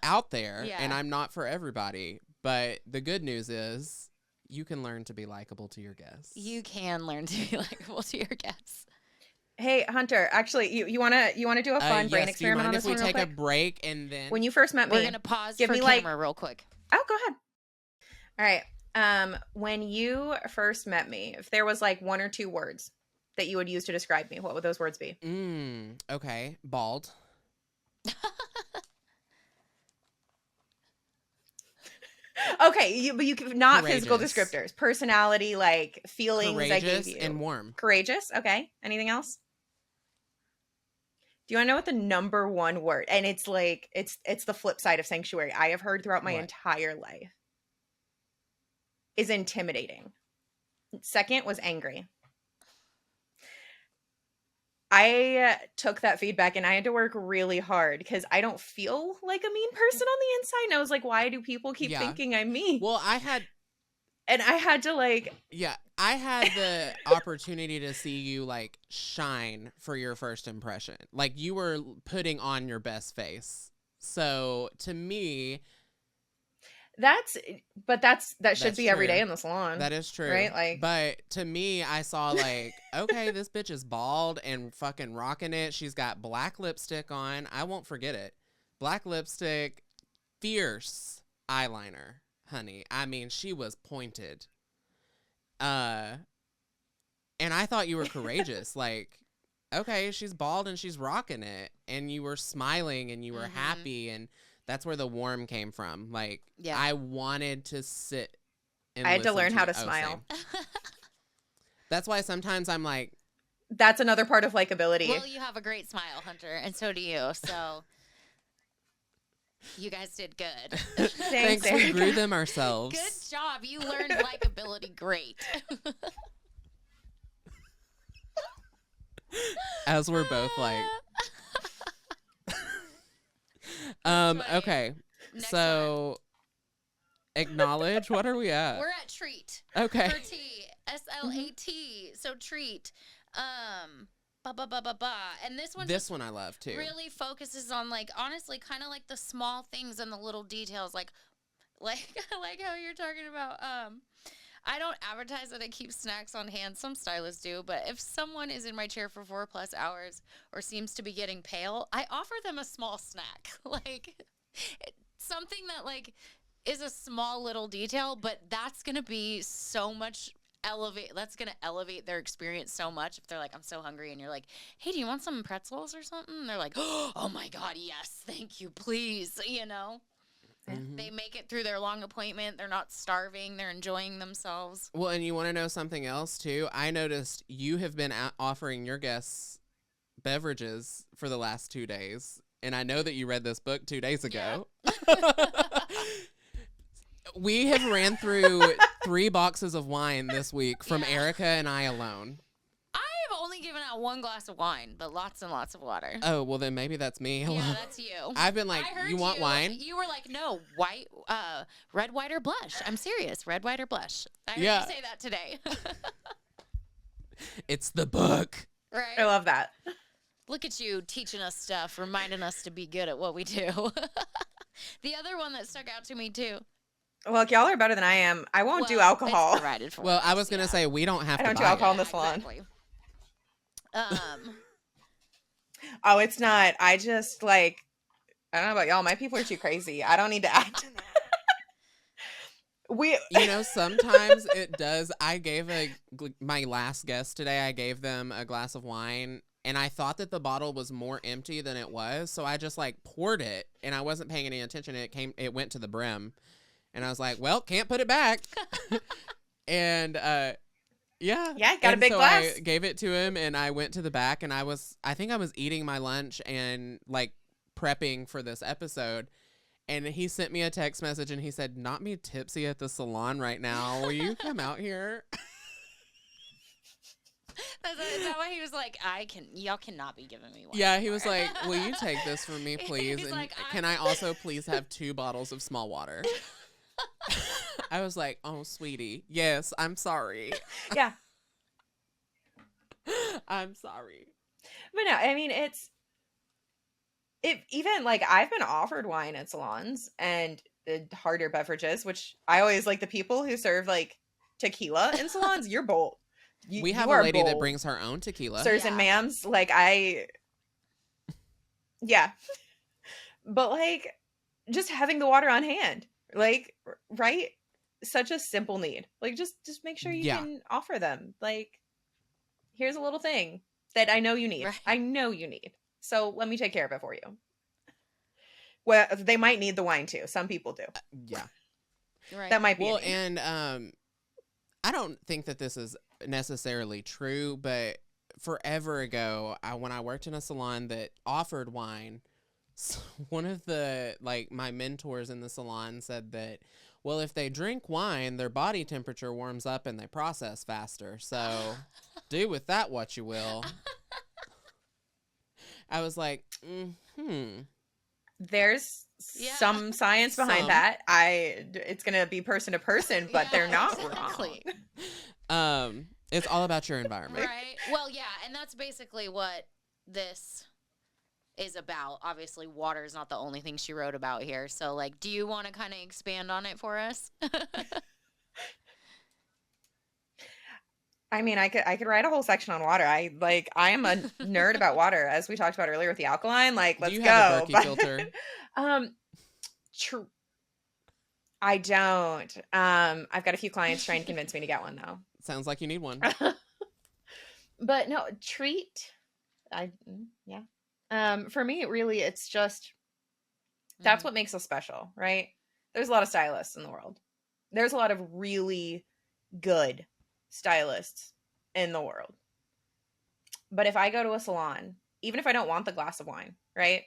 out there, and I'm not for everybody. But the good news is you can learn to be likable to your guests. You can learn to be likable to your guests. Hey, Hunter, actually, you want to do a fun brain experiment on this one real quick? If we take a break and then... When you first met me... We're going to pause for camera real quick. Oh, go ahead. All right. When you first met me, if there was like one or two words that you would use to describe me, what would those words be? Okay. Bald. Okay, but you can not courageous. Physical descriptors, personality, like feelings. Courageous I gave you. And warm. Courageous. Okay. Anything else? Do you want to know what the number one word? And it's like it's the flip side of sanctuary. I have heard throughout my entire life is intimidating. Second was angry. I took that feedback and I had to work really hard because I don't feel like a mean person on the inside. And I was like, why do people keep thinking I'm mean? Well, I had to I had the opportunity to see you like shine for your first impression. Like you were putting on your best face. So to me, that should be true. Every day in the salon. That is true. Right? Like, but to me, I saw like, okay, this bitch is bald and fucking rocking it. She's got black lipstick on. I won't forget it. Black lipstick, fierce eyeliner, honey. I mean, she was pointed. And I thought you were courageous. Like, okay, she's bald and she's rocking it. And you were smiling and you were happy, and that's where the warm came from. Like, I wanted to sit and I had to learn how to smile. That's why sometimes I'm like... That's another part of likability. Well, you have a great smile, Hunter, and so do you. So you guys did good. Thanks, we grew them ourselves. Good job. You learned likability great. As we're both like... Okay. Next so one. Acknowledge. What are we at? We're at treat. Okay. For T. SLATE. So treat. And this one I love too. Really focuses on like honestly kind of like the small things and the little details, like I like how you're talking about I don't advertise that I keep snacks on hand. Some stylists do, but if someone is in my chair for 4+ hours or seems to be getting pale, I offer them a small snack. Like something that like is a small little detail, but that's going to be so much that's going to elevate their experience so much if they're like, I'm so hungry, and you're like, hey, do you want some pretzels or something? And they're like, oh my God, yes, thank you, please, you know? Mm-hmm. They make it through their long appointment. They're not starving. They're enjoying themselves. Well, and you want to know something else too? I noticed you have been offering your guests beverages for the last 2 days, and I know that you read this book 2 days ago. Yeah. We have ran through 3 boxes of wine this week from Ericka and I alone. I have only given out 1 glass of wine, but lots and lots of water. Oh, well then maybe that's me. Yeah, that's you. I've been like, you want wine? You were like, no, white, red, white, or blush. I'm serious. Red, white, or blush. I heard you say that today. It's the book. Right. I love that. Look at you teaching us stuff, reminding us to be good at what we do. The other one that stuck out to me too. Well, y'all are better than I am. I won't do alcohol. It's provided for us, I was going to say, we don't have to I don't buy do alcohol it. in the salon. Exactly. Oh, it's not. I just like, I don't know about y'all. My people are too crazy. I don't need to act. Sometimes it does. I gave my last guest today, I gave them a glass of wine, and I thought that the bottle was more empty than it was. So I just like poured it, and I wasn't paying any attention. It went to the brim, and I was like, well, can't put it back. And, got a big glass. I gave it to him, and I went to the back, and I think I was eating my lunch and like prepping for this episode. And he sent me a text message, and he said, not me tipsy at the salon right now. Will you come out here? Is that why he was like, y'all cannot be giving me wine? Yeah, he was like, will you take this from me, please? He's And like, can I also please have 2 bottles of small water? I was like, oh, sweetie. Yes, I'm sorry. Yeah. I'm sorry. But no, I mean, even like I've been offered wine at salons and harder beverages, which I always like the people who serve like tequila in salons. You're bold. We have a lady that brings her own tequila. Sirs and ma'ams, like but like just having the water on hand, like, right? Such a simple need. Like just make sure you can offer them. Like, here's a little thing that I know you need. Right. I know you need. So let me take care of it for you. Well, they might need the wine too. Some people do. Yeah. Right. That might be. Well, and I don't think that this is necessarily true, but forever ago, when I worked in a salon that offered wine, one of the my mentors in the salon said that, well, if they drink wine, their body temperature warms up and they process faster. So do with that what you will. I was like, There's some science behind that. It's gonna be person to person, but they're not wrong. It's all about your environment, right? Well, yeah, and that's basically what this is about. Obviously, water is not the only thing she wrote about here. So, like, do you want to kind of expand on it for us? I mean, I could write a whole section on water. I am a nerd about water, as we talked about earlier with the alkaline. Like, let's go. Do you go. have a Berkey filter? I don't. I've got a few clients trying to convince me to get one, though. Sounds like you need one. But no, treat. For me, really, it's just that's what makes us special, right? There's a lot of stylists in the world. There's a lot of really good stylists in the world. But if I go to a salon, even if I don't want the glass of wine, right?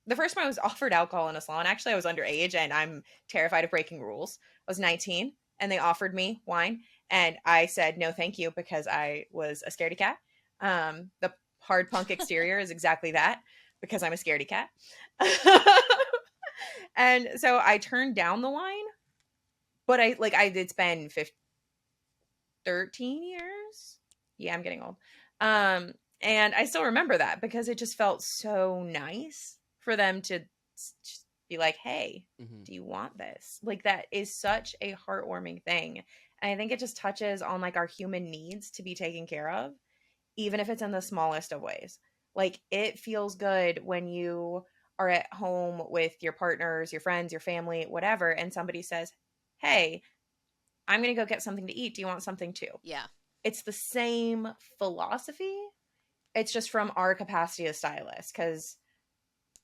The first time I was offered alcohol in a salon, actually I was underage and I'm terrified of breaking rules. I was 19 and they offered me wine and I said no thank you because I was a scaredy cat. The hard punk exterior is exactly that, because I'm a scaredy cat. And so I turned down the wine, but it's been 13 years. Yeah, I'm getting old. And I still remember that because it just felt so nice for them to just be like, hey, Mhm. do you want this? Like, that is such a heartwarming thing. And I think it just touches on like our human needs to be taken care of, even if it's in the smallest of ways. Like, it feels good when you are at home with your partners, your friends, your family, whatever, and somebody says, hey, I'm going to go get something to eat. Do you want something too? Yeah. It's the same philosophy. It's just from our capacity as stylists, because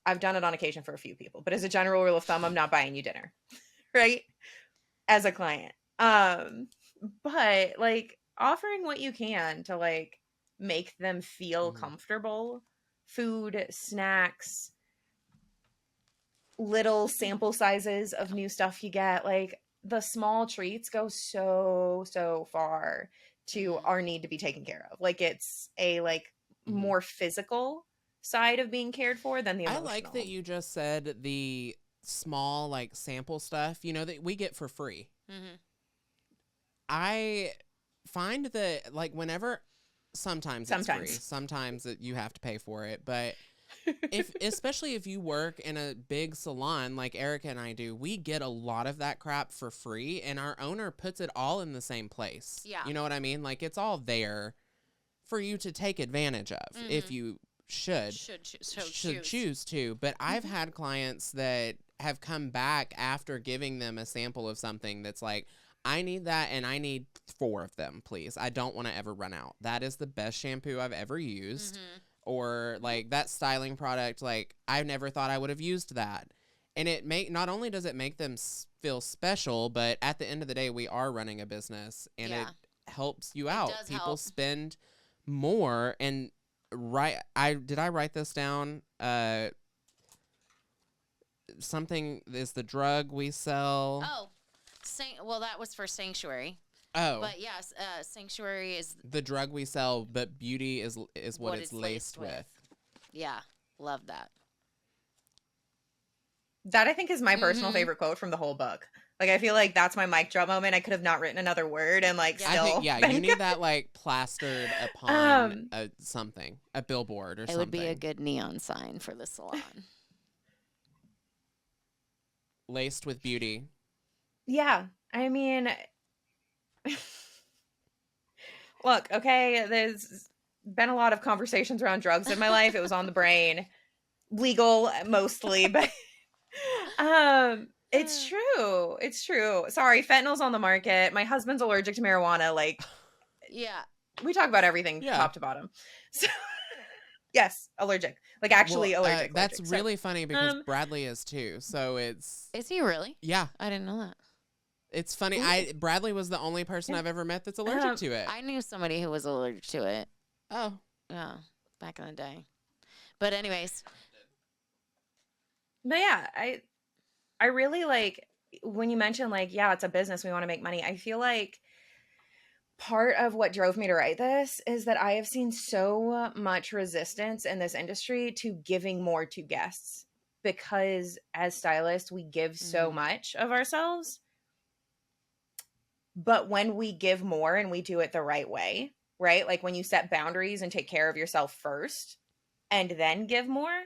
I've done it on occasion for a few people. But as a general rule of thumb, I'm not buying you dinner, right? As a client. But like offering what you can to like make them feel Mhm. comfortable, food, snacks, little sample sizes of new stuff you get, like the small treats go so far to our need to be taken care of. Like, it's a like Mhm. more physical side of being cared for than the I emotional. like that you just said the small like sample stuff, you know, that we get for free. Mm-hmm. I find that like whenever sometimes it's free, sometimes you have to pay for it, but if especially if you work in a big salon like Ericka and I do, we get a lot of that crap for free, and our owner puts it all in the same place. Yeah. You know what I mean? Like, it's all there for you to take advantage of if you should choose to. But I've had clients that have come back after giving them a sample of something that's like, I need that, and I need 4 of them, please. I don't want to ever run out. That is the best shampoo I've ever used. Or like that styling product, like I never thought I would have used that. And not only does it make them feel special, but at the end of the day, we are running a business, and it helps you out. People spend more. And did I write this down? Something is the drug we sell. Oh, well, that was for Sanctuary. Oh, but yes, Sanctuary is the drug we sell, but beauty is what it's laced with. Yeah, love that. That I think is my personal favorite quote from the whole book. Like, I feel like that's my mic drop moment. I could have not written another word and like still. I think, you need that like plastered upon something, a billboard or something. It would be a good neon sign for the salon. Laced with beauty. Yeah, I mean, look, okay, there's been a lot of conversations around drugs in my life. It was on the brain, legal mostly, but it's true. It's true. Sorry, fentanyl's on the market. My husband's allergic to marijuana. Like, yeah, we talk about everything top to bottom. So, yes, allergic. Like, actually allergic. That's really funny because Bradley is too. So Is he really? Yeah. I didn't know that. It's funny. Bradley was the only person I've ever met that's allergic to it. I knew somebody who was allergic to it. Oh. Yeah, back in the day. But anyways. But yeah, I really like when you mention like, yeah, it's a business, we want to make money. I feel like part of what drove me to write this is that I have seen so much resistance in this industry to giving more to guests, because as stylists, we give so much of ourselves. But when we give more and we do it the right way, right? Like when you set boundaries and take care of yourself first and then give more,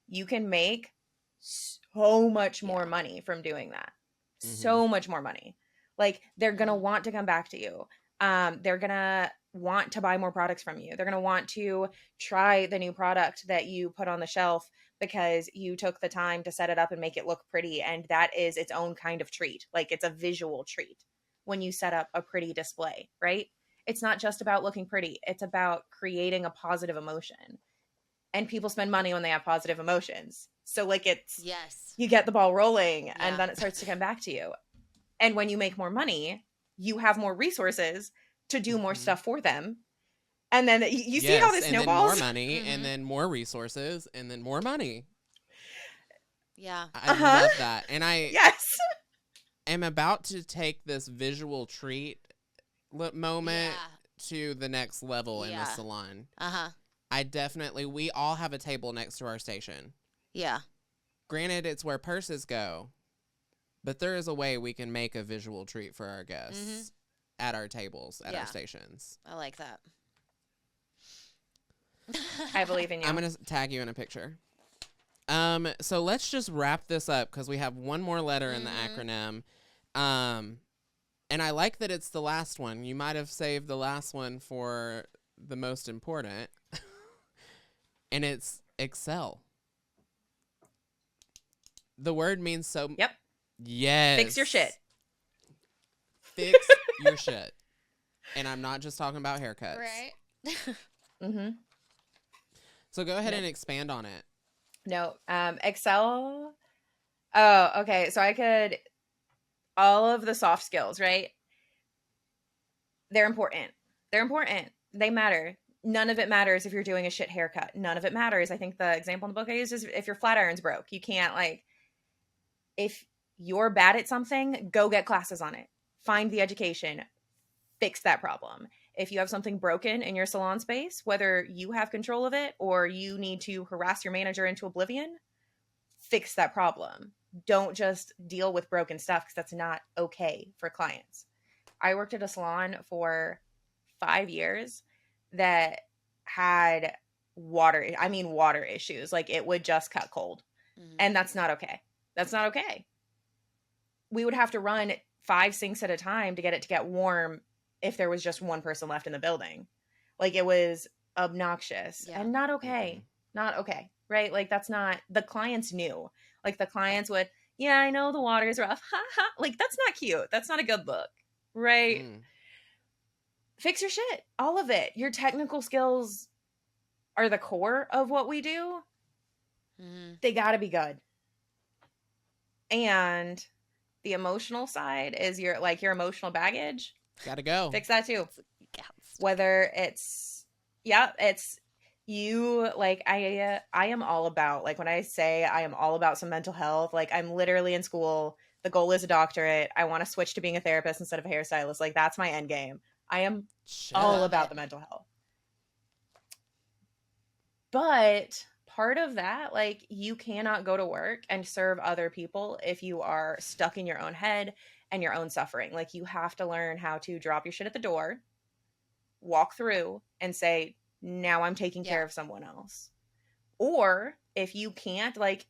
you can make so much more money from doing that. So much more money. Like, they're going to want to come back to you. They're going to want to buy more products from you. They're going to want to try the new product that you put on the shelf because you took the time to set it up and make it look pretty. And that is its own kind of treat. Like, it's a visual treat when you set up a pretty display, right? It's not just about looking pretty. It's about creating a positive emotion. And people spend money when they have positive emotions. So like, it's, you get the ball rolling and then it starts to come back to you. And when you make more money, you have more resources to do more stuff for them. And then you see how this snowballs? And then more money, and then more resources, and then more money. Yeah. I love that. And I am about to take this visual treat moment to the next level in the salon. We all have a table next to our station. Yeah. Granted, it's where purses go, but there is a way we can make a visual treat for our guests at our tables, at our stations. I like that. I believe in you. I'm going to tag you in a picture. So let's just wrap this up because we have one more letter in the acronym. And I like that it's the last one. You might have saved the last one for the most important. And it's excel. The word means so. Yep. Yes. Fix your shit. Fix your shit. And I'm not just talking about haircuts. Right. Mm-hmm. So go ahead and expand on it. No. Excel. Oh, okay. So I could, all of the soft skills, right? They're important. They're important. They matter. None of it matters if you're doing a shit haircut. None of it matters. I think the example in the book I used is if your flat iron's broke. You can't, like, if you're bad at something, go get classes on it. Find the education. Fix that problem. If you have something broken in your salon space, whether you have control of it or you need to harass your manager into oblivion, fix that problem. Don't just deal with broken stuff because that's not okay for clients. I worked at a salon for 5 years that had water issues. Like, it would just cut cold. And that's not okay. That's not okay. We would have to run 5 sinks at a time to get warm if there was just one person left in the building. Like, it was obnoxious and not okay. Not okay. Right? Like, that's not, the clients knew. Like, the clients would, yeah, I know the water's rough. Ha ha. Like, that's not cute. That's not a good look. Right? Fix your shit. All of it. Your technical skills are the core of what we do. They got to be good. And the emotional side is your emotional baggage. Gotta go. Fix that too. Whether it's you, like, I am all about, like, when I say I am all about some mental health, like, I'm literally in school. The goal is a doctorate. I want to switch to being a therapist instead of a hairstylist. Like, that's my end game. I am all about the mental health. But part of that, like, you cannot go to work and serve other people if you are stuck in your own head and your own suffering. Like, you have to learn how to drop your shit at the door, walk through, and say, now I'm taking care of someone else. Or if you can't, like,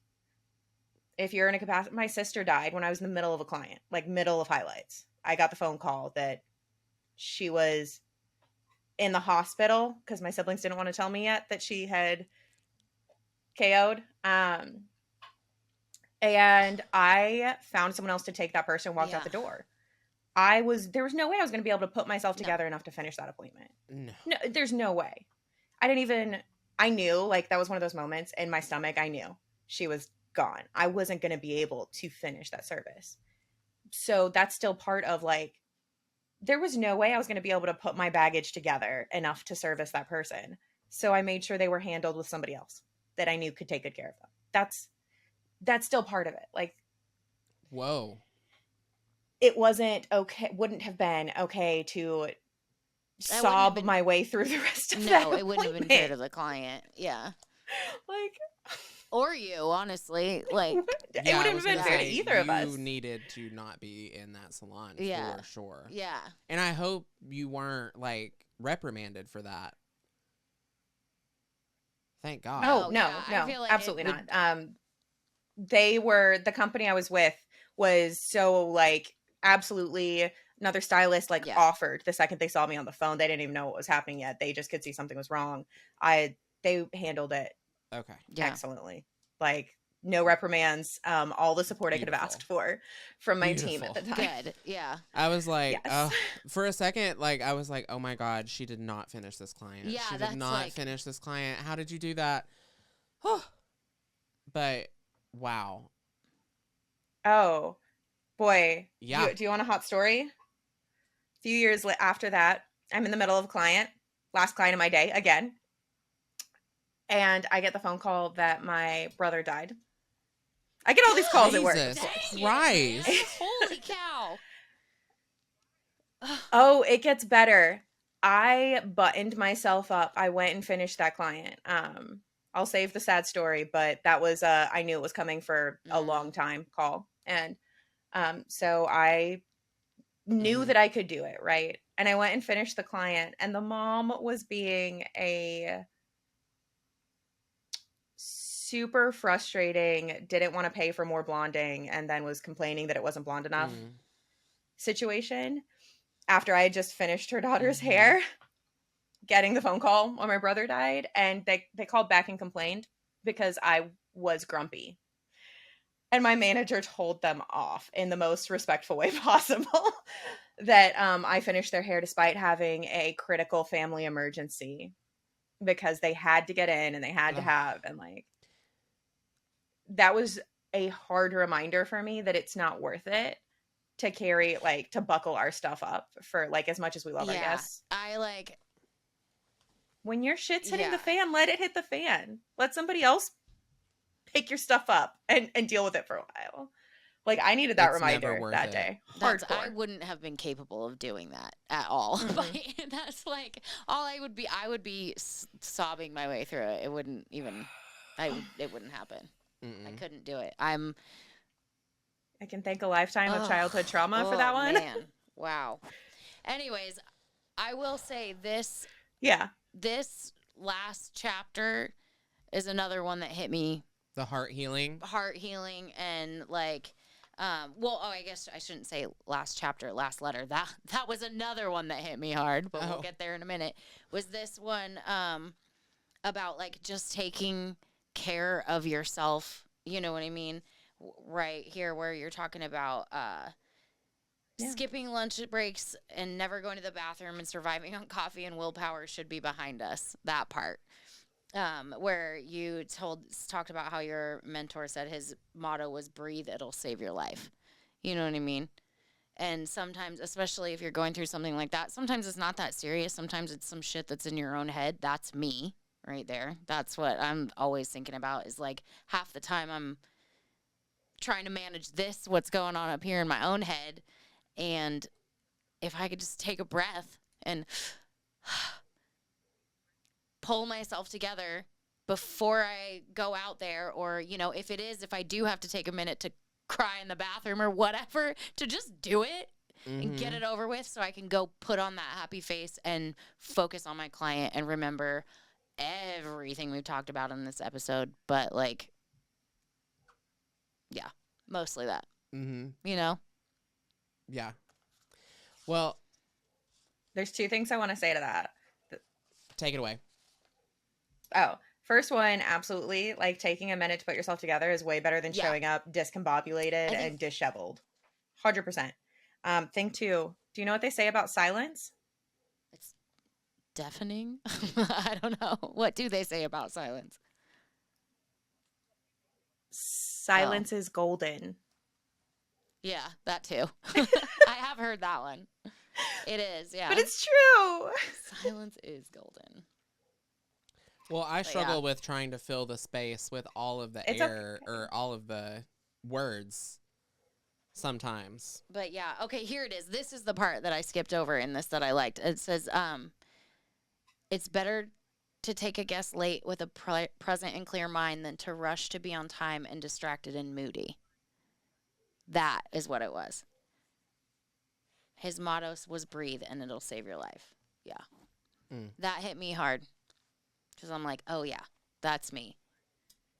if you're in a capacity, my sister died when I was in the middle of a client, like, middle of highlights. I got the phone call that she was in the hospital because my siblings didn't want to tell me yet that she had KO'd. And I found someone else to take that person and walked out the door. There was no way I was going to be able to put myself together enough to finish that appointment. No, there's no way. I knew, like, that was one of those moments in my stomach. I knew she was gone. I wasn't going to be able to finish that service. So that's still part of, like, there was no way I was going to be able to put my baggage together enough to service that person. So I made sure they were handled with somebody else that I knew could take good care of them. That's still part of it. Like, whoa. It wouldn't have been okay to sob my way through the rest of that. No, it wouldn't have been fair to the client. Yeah. Like, or you, honestly. Like, it wouldn't have been fair to either of us. You needed to not be in that salon for sure. Yeah. And I hope you weren't, like, reprimanded for that. Thank God. Oh, no, like absolutely not. The company I was with was so, like, absolutely, another stylist, like, offered the second they saw me on the phone. They didn't even know what was happening yet. They just could see something was wrong. They handled it excellently. Like, no reprimands, all the support I could have asked for from my team at the time. Good, yeah. I was like, for a second, like, I was like, oh my God, she did not finish this client. Yeah, she did not finish this client. How did you do that? But wow. Oh boy. Yeah. Do you want a hot story? A few years after that, I'm in the middle of a client, last client of my day again. And I get the phone call that my brother died. I get all these calls at work. Jesus Christ. Holy cow. Oh, it gets better. I buttoned myself up. I went and finished that client. I'll save the sad story, but that was I knew it was coming for a long time call. And so I knew that I could do it, right? And I went and finished the client, and the mom was being a super frustrating, didn't want to pay for more blonding, and then was complaining that it wasn't blonde enough situation. After I had just finished her daughter's hair, getting the phone call when my brother died, and they called back and complained because I was grumpy. And my manager told them off in the most respectful way possible that I finished their hair despite having a critical family emergency because they had to get in and they had to have, and like, that was a hard reminder for me that it's not worth it to carry, like, to buckle our stuff up for, like, as much as we love our guests. When your shit's hitting the fan, let it hit the fan. Let somebody else pick your stuff up and deal with it for a while. Like, I needed that reminder that day. I wouldn't have been capable of doing that at all. That's like all I would be sobbing my way through it. It wouldn't even, it wouldn't happen. I couldn't do it. I can thank a lifetime of childhood trauma for that one. Man. Wow. Anyways, I will say this. Yeah. This last chapter is another one that hit me. The heart healing and like, I guess I shouldn't say last letter. That was another one that hit me hard, but we'll get there in a minute. Was this one about like just taking care of yourself? You know what I mean? Right here where you're talking about skipping lunch breaks and never going to the bathroom and surviving on coffee and willpower should be behind us. That part. Where you talked about how your mentor said his motto was breathe, it'll save your life. You know what I mean? And sometimes, especially if you're going through something like that, sometimes it's not that serious. Sometimes it's some shit that's in your own head. That's me right there. That's what I'm always thinking about, is like half the time I'm trying to manage what's going on up here in my own head. And if I could just take a breath and pull myself together before I go out there, or, you know, if I do have to take a minute to cry in the bathroom or whatever, to just do it and get it over with so I can go put on that happy face and focus on my client and remember everything we've talked about in this episode. But like, yeah, mostly that, you know? Yeah. Well, there's two things I want to say to that. Take it away. Oh, first one, absolutely. Like, taking a minute to put yourself together is way better than showing up discombobulated and disheveled. 100%. Thing two, do you know what they say about silence? It's deafening. I don't know. What do they say about silence? Silence is golden. Yeah, that too. I have heard that one. It is, yeah. But it's true. Silence is golden. Well, I struggle with trying to fill the space with all of the air or all of the words sometimes. But yeah, okay, here it is. This is the part that I skipped over in this that I liked. It says, it's better to take a guest late with a present and clear mind than to rush to be on time and distracted and moody. That is what it was. His motto was breathe and it'll save your life. Yeah. That hit me hard. Because I'm like, oh yeah, that's me.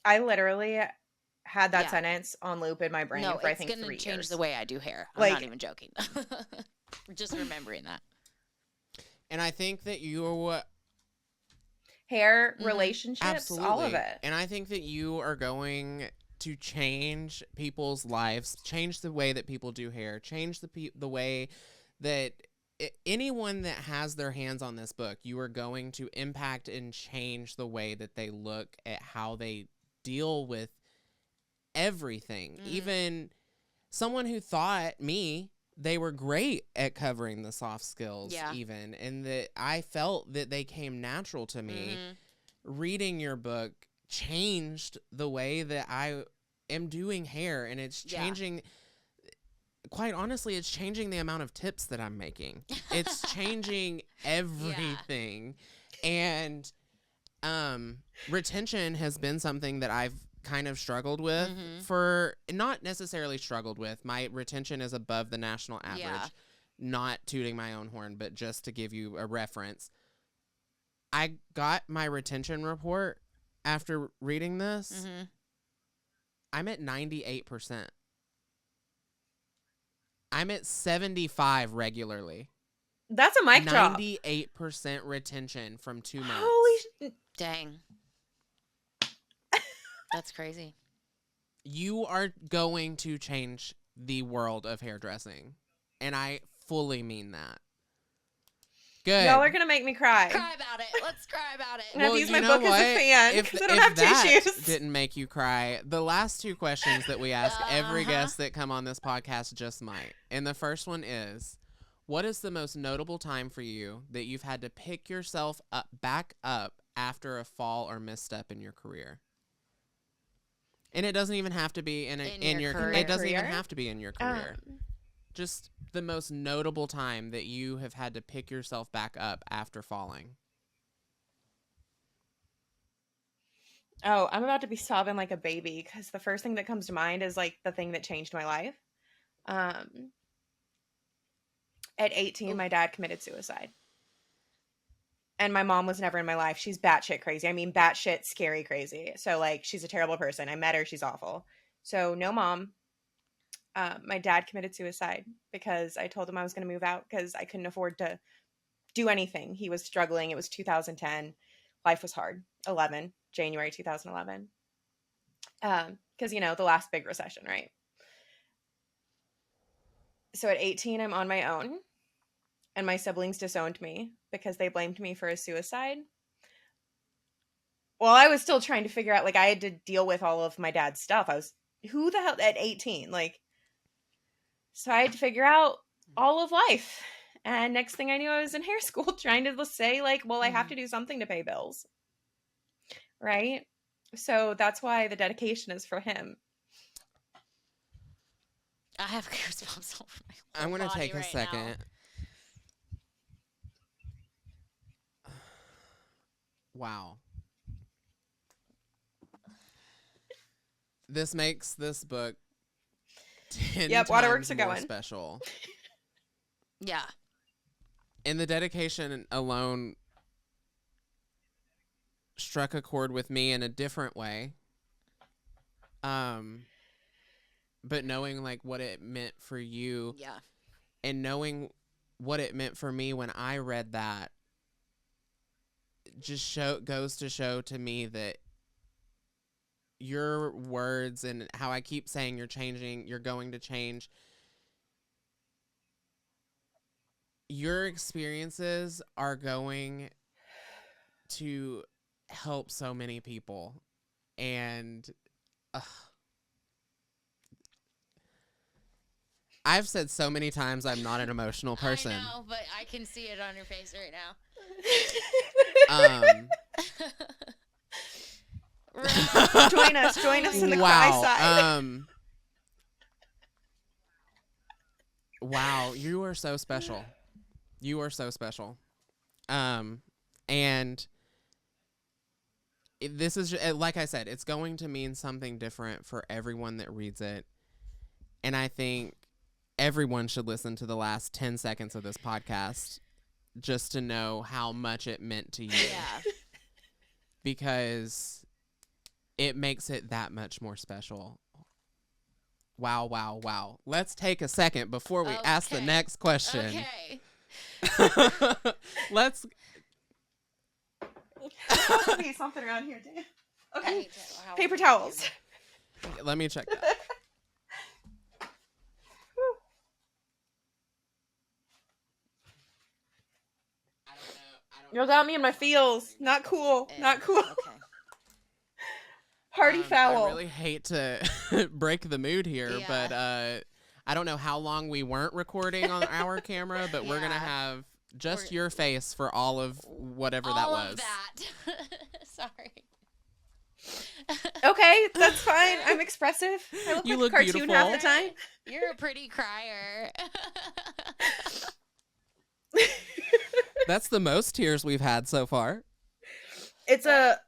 I literally had that sentence on loop in my brain for I think 3 years. No, it's going to change the way I do hair. I'm not even joking. Just remembering that. And I think that you... hair, relationships, absolutely. All of it. And I think that you are going to change people's lives, change the way that people do hair, change the way that anyone that has their hands on this book, you are going to impact and change the way that they look at how they deal with everything. Even someone who thought they were great at covering the soft skills, even, and that I felt that they came natural to me. Reading your book changed the way that I am doing hair, and it's changing. Quite honestly, it's changing the amount of tips that I'm making. It's changing everything. And retention has been something that I've kind of struggled with for, not necessarily struggled with. My retention is above the national average. Not tooting my own horn, but just to give you a reference. I got my retention report after reading this, Mm-hmm. I'm at 98%. I'm at 75 regularly. That's a mic drop. 98% retention from 2 months. Holy Dang. That's crazy. You are going to change the world of hairdressing. And I fully mean that. Good. Y'all are going to make me cry. Cry about it. Let's cry about it. I have to use my book as a fan because I don't have that tissues. Didn't make you cry. The last 2 questions that we ask every guest that come on this podcast just might. And the first one is, what is the most notable time for you that you've had to pick yourself back up after a fall or misstep in your career? And it doesn't even have to be in your career. It doesn't even have to be in your career. Just the most notable time that you have had to pick yourself back up after falling. Oh, I'm about to be sobbing like a baby because the first thing that comes to mind is like the thing that changed my life. At 18, my dad committed suicide. And my mom was never in my life. She's batshit crazy. I mean, batshit scary crazy. So, like, she's a terrible person. I met her. She's awful. So, no mom. My dad committed suicide because I told him I was going to move out because I couldn't afford to do anything. He was struggling. It was 2010. Life was hard. January 2011. Because, you know, the last big recession, right? So, at 18, I'm on my own. And my siblings disowned me because they blamed me for a suicide. Well, I was still trying to figure out, like, I had to deal with all of my dad's stuff. Who the hell, at 18? Like, so I had to figure out all of life. And next thing I knew, I was in hair school trying to say, like, well, I have to do something to pay bills. Right? So that's why the dedication is for him. I have goosebumps over my I'm going to take right a second. Now. Wow. This makes this book 10 Waterworks times are more going. special. Yeah. And the dedication alone struck a chord with me in a different way. But knowing like what it meant for you. Yeah. And knowing what it meant for me when I read that just goes to show to me that your words and how I keep saying you're changing, you're going to change. Your experiences are going to help so many people. And I've said so many times I'm not an emotional person. I know, but I can see it on your face right now. Join us in the cry side. Wow, you are so special. You are so special. And this is, like I said, it's going to mean something different for everyone that reads it. And I think everyone should listen to the last 10 seconds of this podcast just to know how much it meant to you. Yeah. Because it makes it that much more special. Wow, wow, wow. Let's take a second before we ask the next question. Okay. Let's... There's supposed to be something around here, Dan. Okay. Paper towels. Okay, let me check that. You got me in my feels. Not cool. Not cool. Okay. Hardy foul. I really hate to break the mood here, but I don't know how long we weren't recording on our camera, but we're going to have just your face for all of whatever that was. All of that. Sorry. Okay, that's fine. I'm expressive. I look like a cartoon beautiful. half the time. You're a pretty crier. That's the most tears we've had so far. It's the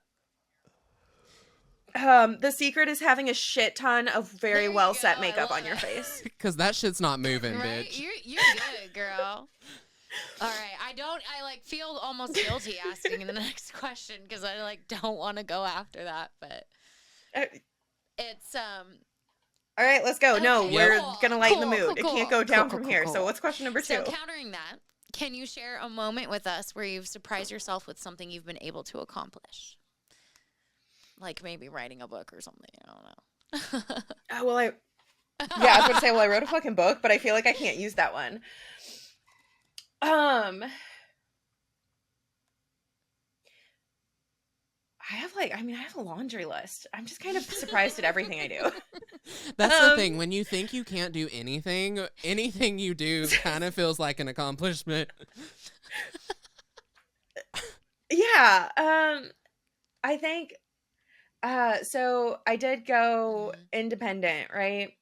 secret is having a shit ton of very well set makeup on your face. Because that shit's not moving, Right? bitch. You're good, girl. All right. I like feel almost guilty asking the next question because I like don't want to go after that, but it's All right, let's go. No, okay, we're cool, gonna lighten the cool, mood. cool, It can't go down cool, from cool, here. cool. So what's question number 2? So countering that, can you share a moment with us where you've surprised yourself with something you've been able to accomplish? Like maybe writing a book or something. I don't know. Well, I was going to say, well, I wrote a fucking book, but I feel like I can't use that one. I have a laundry list. I'm just kind of surprised at everything I do. That's the thing. When you think you can't do anything you do kind of feels like an accomplishment. Yeah. I think, so I did go independent, right?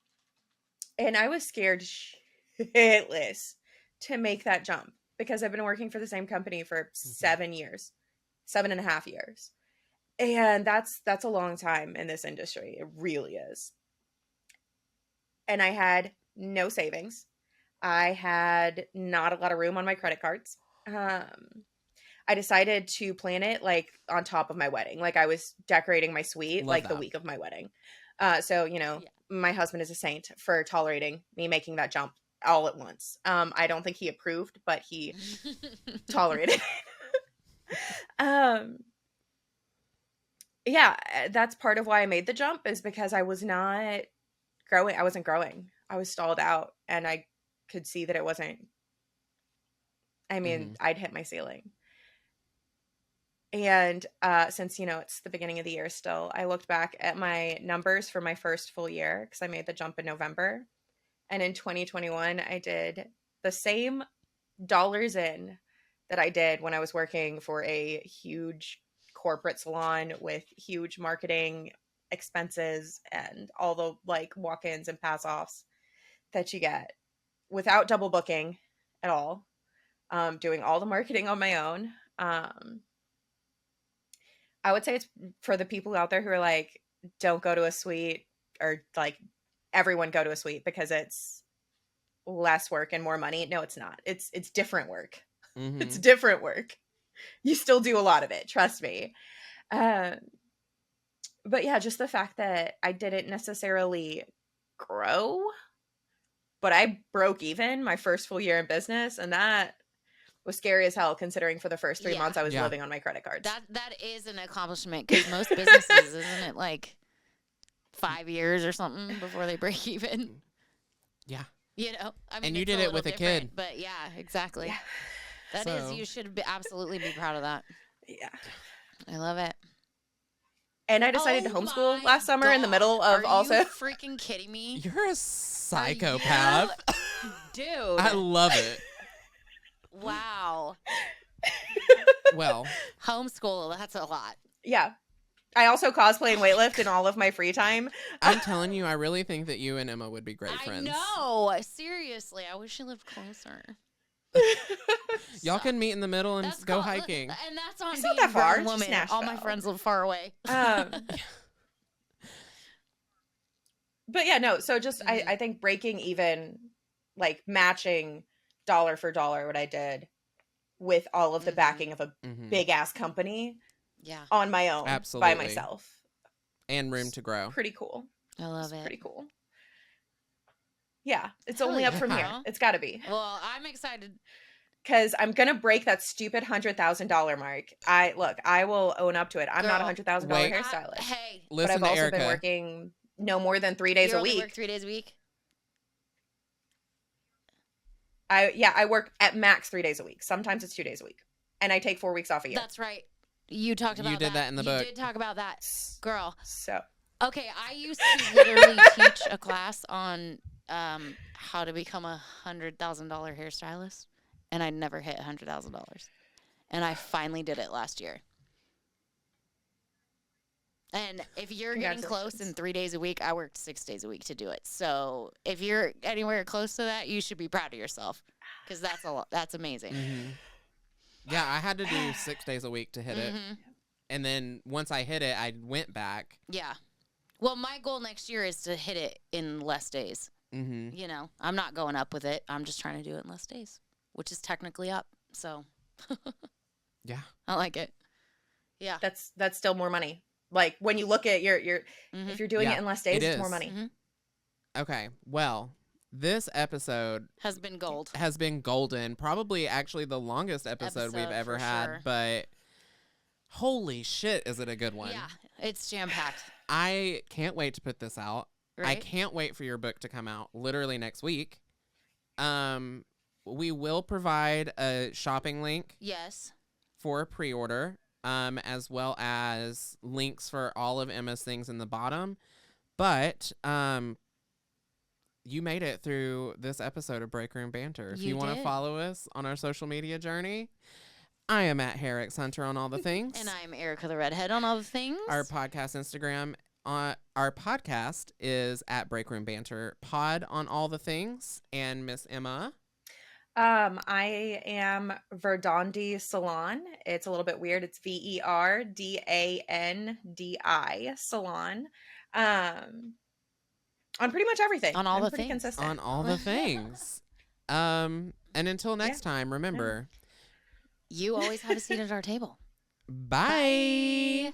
And I was scared shitless to make that jump because I've been working for the same company for 7 years, 7.5 years. And that's a long time in this industry. It really is. And I had no savings. I had not a lot of room on my credit cards. I decided to plan it like on top of my wedding. Like I was decorating my suite the week of my wedding. So, my husband is a saint for tolerating me making that jump all at once. I don't think he approved, but he tolerated it. Yeah, that's part of why I made the jump is because I was not growing. I wasn't growing. I was stalled out and I could see that it wasn't. I mean, I'd hit my ceiling. And since, it's the beginning of the year still, I looked back at my numbers for my first full year because I made the jump in November. And in 2021, I did the same dollars in that I did when I was working for a huge corporate salon with huge marketing expenses and all the walk-ins and pass-offs that you get without double booking at all. Doing all the marketing on my own. I would say it's for the people out there who are don't go to a suite or everyone go to a suite because it's less work and more money. No, it's not. It's different work. Mm-hmm. It's different work. You still do a lot of it. Trust me. But yeah, just the fact that I didn't necessarily grow, but I broke even my first full year in business. And that was scary as hell considering for the first 3 months I was living on my credit cards. That is an accomplishment because most businesses, isn't it 5 years or something before they break even? Yeah. I mean, and you did it with a kid. But yeah, exactly. Yeah. That is, you should absolutely be proud of that. Yeah. I love it. And I decided to homeschool last summer in the middle of Are you freaking kidding me? You're a psychopath. Dude. I love it. Wow. Well. Homeschool, that's a lot. Yeah. I also cosplay and weightlift in all of my free time. I'm telling you, I really think that you and Emma would be great friends. I know. Seriously. I wish you lived closer. Y'all can meet in the middle and go hiking. And that's on it's being not that far. a woman. All my friends live far away. But yeah, no. So just I think breaking even, matching dollar for dollar what I did with all of the backing of a big ass company. Yeah. On my own. Absolutely. By myself. And room to grow. Pretty cool. I love it. Pretty cool. Yeah. It's only up from here. It's got to be. Well, I'm excited. Because I'm going to break that stupid $100,000 mark. I will own up to it. I'm not a $100,000 hairstylist. Hey. Listen, but I've also Ericka. been working no more than 3 days a week. You work 3 days a week? I work at max 3 days a week. Sometimes it's 2 days a week. And I take 4 weeks off a year. That's right. You talked about that. You did that in the book. You did talk about that, girl. So. Okay, I used to literally teach a class on how to become a $100,000 hairstylist, and I never hit $100,000. And I finally did it last year. And if you're getting close in 3 days a week, I worked 6 days a week to do it. So if you're anywhere close to that, you should be proud of yourself because that's a lot. That's amazing. Mm-hmm. Yeah, I had to do 6 days a week to hit it. And then once I hit it, I went back. Yeah. Well, my goal next year is to hit it in less days. I'm not going up with it. I'm just trying to do it in less days. which is technically up. So Yeah. I like it. Yeah. That's still more money. Like when you look at your Mhm. if you're doing Yeah, it in less days, it it's more is. money. Mhm. Okay. Well, this episode Has been gold. has been golden. Probably actually the longest episode we've ever for had, sure. but holy shit, is it a good one? Yeah, it's jam packed. I can't wait to put this out. I Right? can't wait for your book to come out literally next week. We will provide a shopping link Yes. for pre-order, as well as links for all of Emma's things in the bottom. But you made it through this episode of Break Room Banter. If you want to did. follow us on our social media journey, I am at Herrick's Hunter on all the things. And I'm Ericka the Redhead on all the things. Our podcast Instagram, our podcast is at Break Room Banter Pod on all the things. And Miss Emma. I am Verdandi Salon. It's a little bit weird. It's Verdandi Salon. On pretty much everything. On all I'm the pretty things. consistent. On all the things. And until next time, remember, You always have a seat at our table. bye. Bye.